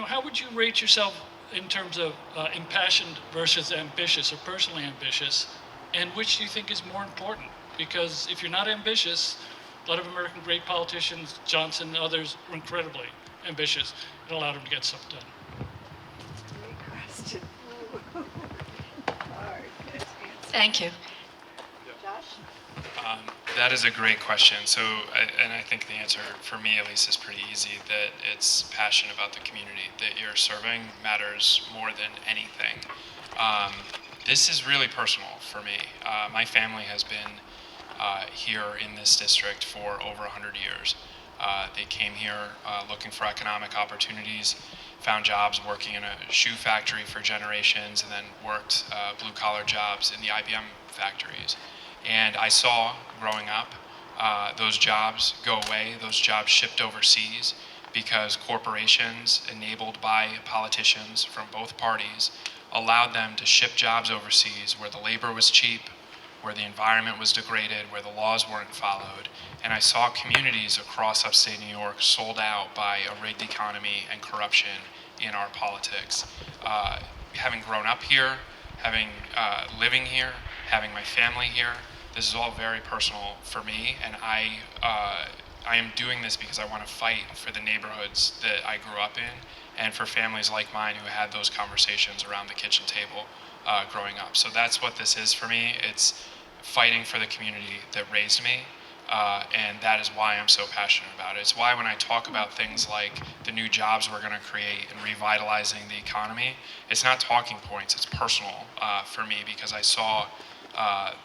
how would you rate yourself in terms of impassioned versus ambitious or personally ambitious, and which do you think is more important? Because if you're not ambitious, a lot of American great politicians, Johnson and others, were incredibly ambitious and allowed them to get stuff done. Great question. Hard. Thank you. Josh? That is a great question. So, and I think the answer for me at least is pretty easy, that it's passion about the community that you're serving matters more than anything. This is really personal for me. My family has been here in this district for over 100 years. They came here looking for economic opportunities, found jobs working in a shoe factory for generations, and then worked blue-collar jobs in the IBM factories. And I saw, growing up, those jobs go away, those jobs shipped overseas, because corporations, enabled by politicians from both parties, allowed them to ship jobs overseas where the labor was cheap, where the environment was degraded, where the laws weren't followed. And I saw communities across upstate New York sold out by a rigged economy and corruption in our politics. Having grown up here, having living here, having my family here, this is all very personal for me, and I am doing this because I want to fight for the neighborhoods that I grew up in, and for families like mine who had those conversations around the kitchen table growing up. So that's what this is for me. It's fighting for the community that raised me, and that is why I'm so passionate about it. It's why when I talk about things like the new jobs we're going to create and revitalizing the economy, it's not talking points, it's personal for me, because I saw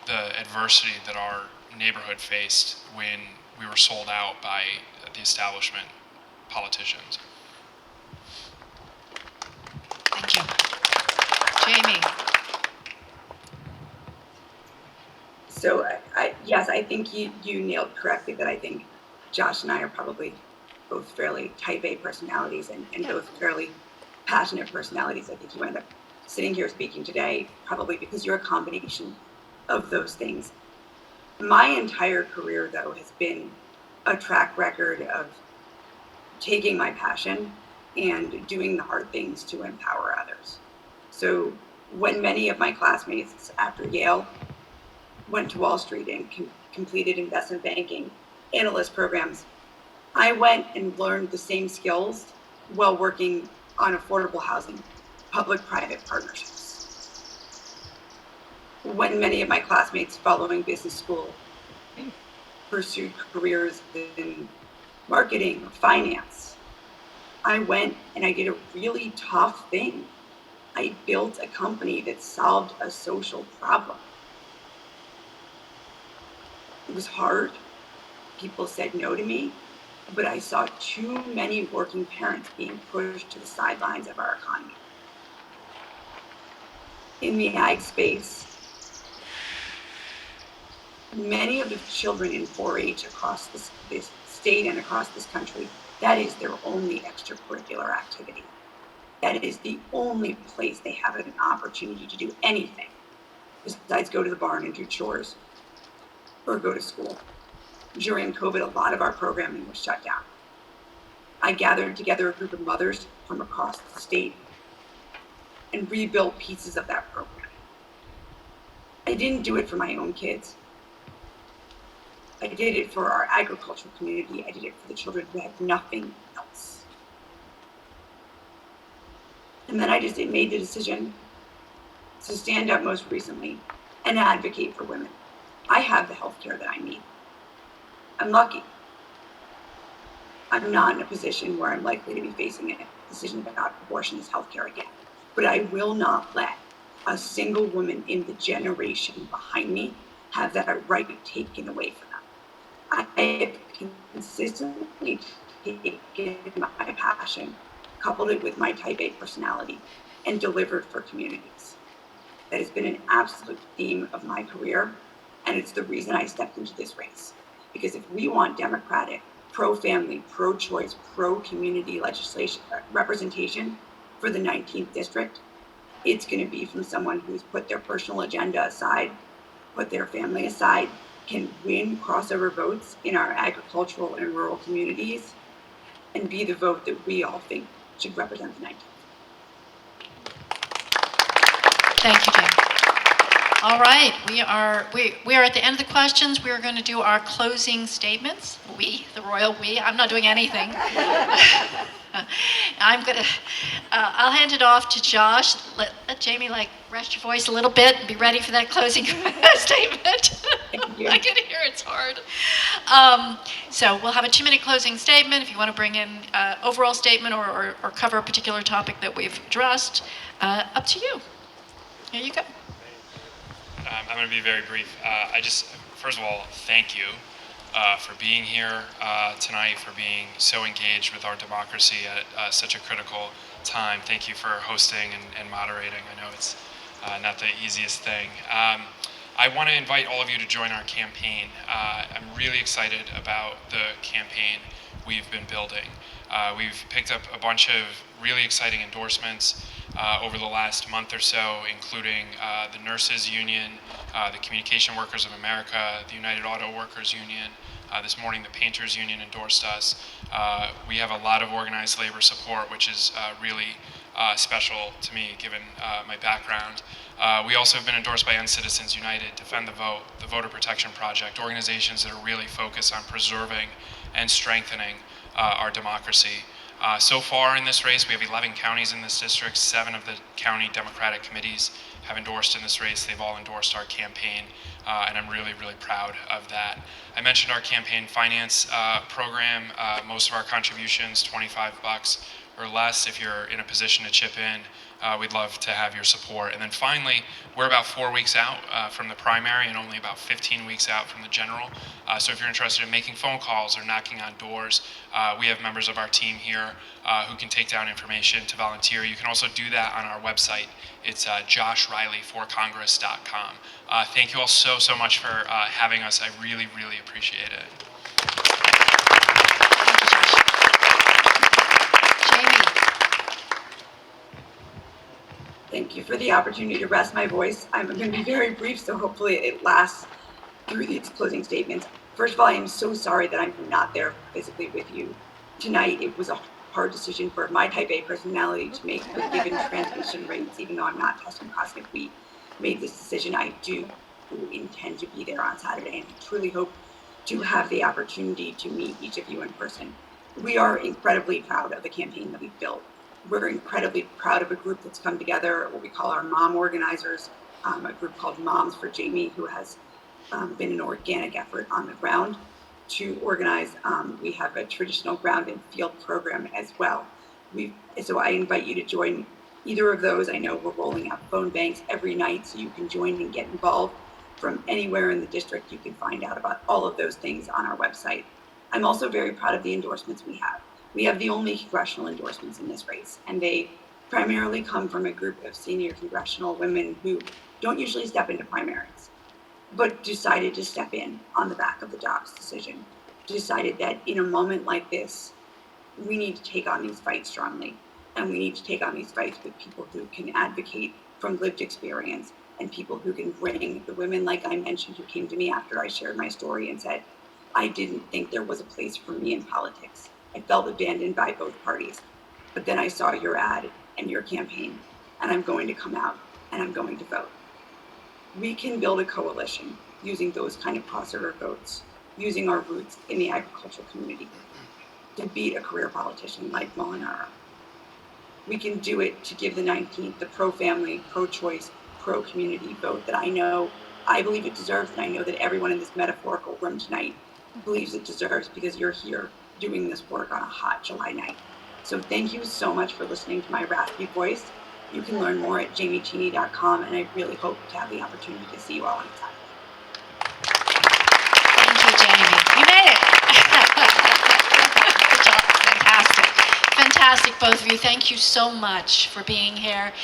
the adversity that our neighborhood faced when we were sold out by the establishment politicians. Thank you. Jamie. So yes, I think you nailed correctly that I think Josh and I are probably both fairly type A personalities and both fairly passionate personalities. I think you end up sitting here speaking today probably because you're a combination of those things. My entire career, though, has been a track record of taking my passion and doing the hard things to empower others. So when many of my classmates after Yale went to Wall Street and completed investment banking analyst programs, I went and learned the same skills while working on affordable housing, public-private partnerships. When many of my classmates following business school pursued careers in marketing or finance, I went and I did a really tough thing. I built a company that solved a social problem. It was hard. People said no to me, but I saw too many working parents being pushed to the sidelines of our economy. In the ag space, many of the children in 4-H across this state and across this country, that is their only extracurricular activity. That is the only place they have an opportunity to do anything besides go to the barn and do chores or go to school. During COVID, a lot of our programming was shut down. I gathered together a group of mothers from across the state and rebuilt pieces of that program. I didn't do it for my own kids. I did it for our agricultural community. I did it for the children who had nothing else. And then I just made the decision to stand up most recently and advocate for women. I have the health care that I need. I'm lucky. I'm not in a position where I'm likely to be facing a decision about abortion as health care again. But I will not let a single woman in the generation behind me have that right taken away from them. I have consistently taken my passion, coupled it with my type A personality, and delivered for communities. That has been an absolute theme of my career, and it's the reason I stepped into this race. Because if we want democratic, pro-family, pro-choice, pro-community legislation representation for the 19th district, it's going to be from someone who's put their personal agenda aside, put their family aside, can win crossover votes in our agricultural and rural communities, and be the vote that we all think should represent the 19th. Thank you, Jim. All right, we are at the end of the questions. We are going to do our closing statements. We, the royal we. I'm not doing anything. I'll hand it off to Josh. Let Jamie rest your voice a little bit and be ready for that closing statement. Thank you. I can hear it's hard. So we'll have a 2-minute closing statement. If you want to bring in overall statement or cover a particular topic that we've addressed, up to you. Here you go. I'm going to be very brief. First of all, thank you for being here tonight, for being so engaged with our democracy at such a critical time. Thank you for hosting and moderating. I know it's not the easiest thing. I want to invite all of you to join our campaign. I'm really excited about the campaign we've been building. We've picked up a bunch of really exciting endorsements over the last month or so, including the Nurses Union, the Communication Workers of America, the United Auto Workers Union. This morning, the Painters Union endorsed us. We have a lot of organized labor support, which is really special to me, given my background. We also have been endorsed by End Citizens United, Defend the Vote, the Voter Protection Project, organizations that are really focused on preserving and strengthening our democracy. So far in this race, we have 11 counties in this district. 7 of the county Democratic committees have endorsed in this race. They've all endorsed our campaign, and I'm really, really proud of that. I mentioned our campaign finance program. Most of our contributions, $25 or less. If you're in a position to chip in, we'd love to have your support. And then finally, we're about 4 weeks out from the primary and only about 15 weeks out from the general. So if you're interested in making phone calls or knocking on doors, we have members of our team here who can take down information to volunteer. You can also do that on our website. It's joshrileyforcongress.com. Thank you all so much for having us. I really, really appreciate it. Thank you for the opportunity to rest my voice. I'm going to be very brief, so hopefully it lasts through these closing statements. First of all, I am so sorry that I'm not there physically with you tonight. It was a hard decision for my type A personality to make, but given transmission rates, even though I'm not testing positive, we made this decision. I do intend to be there on Saturday, and I truly hope to have the opportunity to meet each of you in person. We are incredibly proud of the campaign that we've built. We're incredibly proud of a group that's come together, what we call our mom organizers, a group called Moms for Jamie, who has been an organic effort on the ground to organize. We have a traditional ground and field program as well. So I invite you to join either of those. I know we're rolling out phone banks every night, so you can join and get involved from anywhere in the district. You can find out about all of those things on our website. I'm also very proud of the endorsements we have. We have the only congressional endorsements in this race, and they primarily come from a group of senior congressional women who don't usually step into primaries, but decided to step in on the back of the Dobbs decision, decided that in a moment like this, we need to take on these fights strongly, and we need to take on these fights with people who can advocate from lived experience and people who can bring the women, like I mentioned, who came to me after I shared my story and said, I didn't think there was a place for me in politics. I felt abandoned by both parties. But then I saw your ad and your campaign, and I'm going to come out and I'm going to vote. We can build a coalition using those kind of crossover votes, using our roots in the agricultural community to beat a career politician like Molinaro. We can do it to give the 19th the pro-family, pro-choice, pro-community vote that I believe it deserves, and I know that everyone in this metaphorical room tonight believes it deserves, because you're here doing this work on a hot July night. So thank you so much for listening to my raspy voice. You can learn more at jamiecheney.com, and I really hope to have the opportunity to see you all on Saturday. Thank you, Jamie. You made it. Good job. Fantastic. Fantastic, both of you. Thank you so much for being here.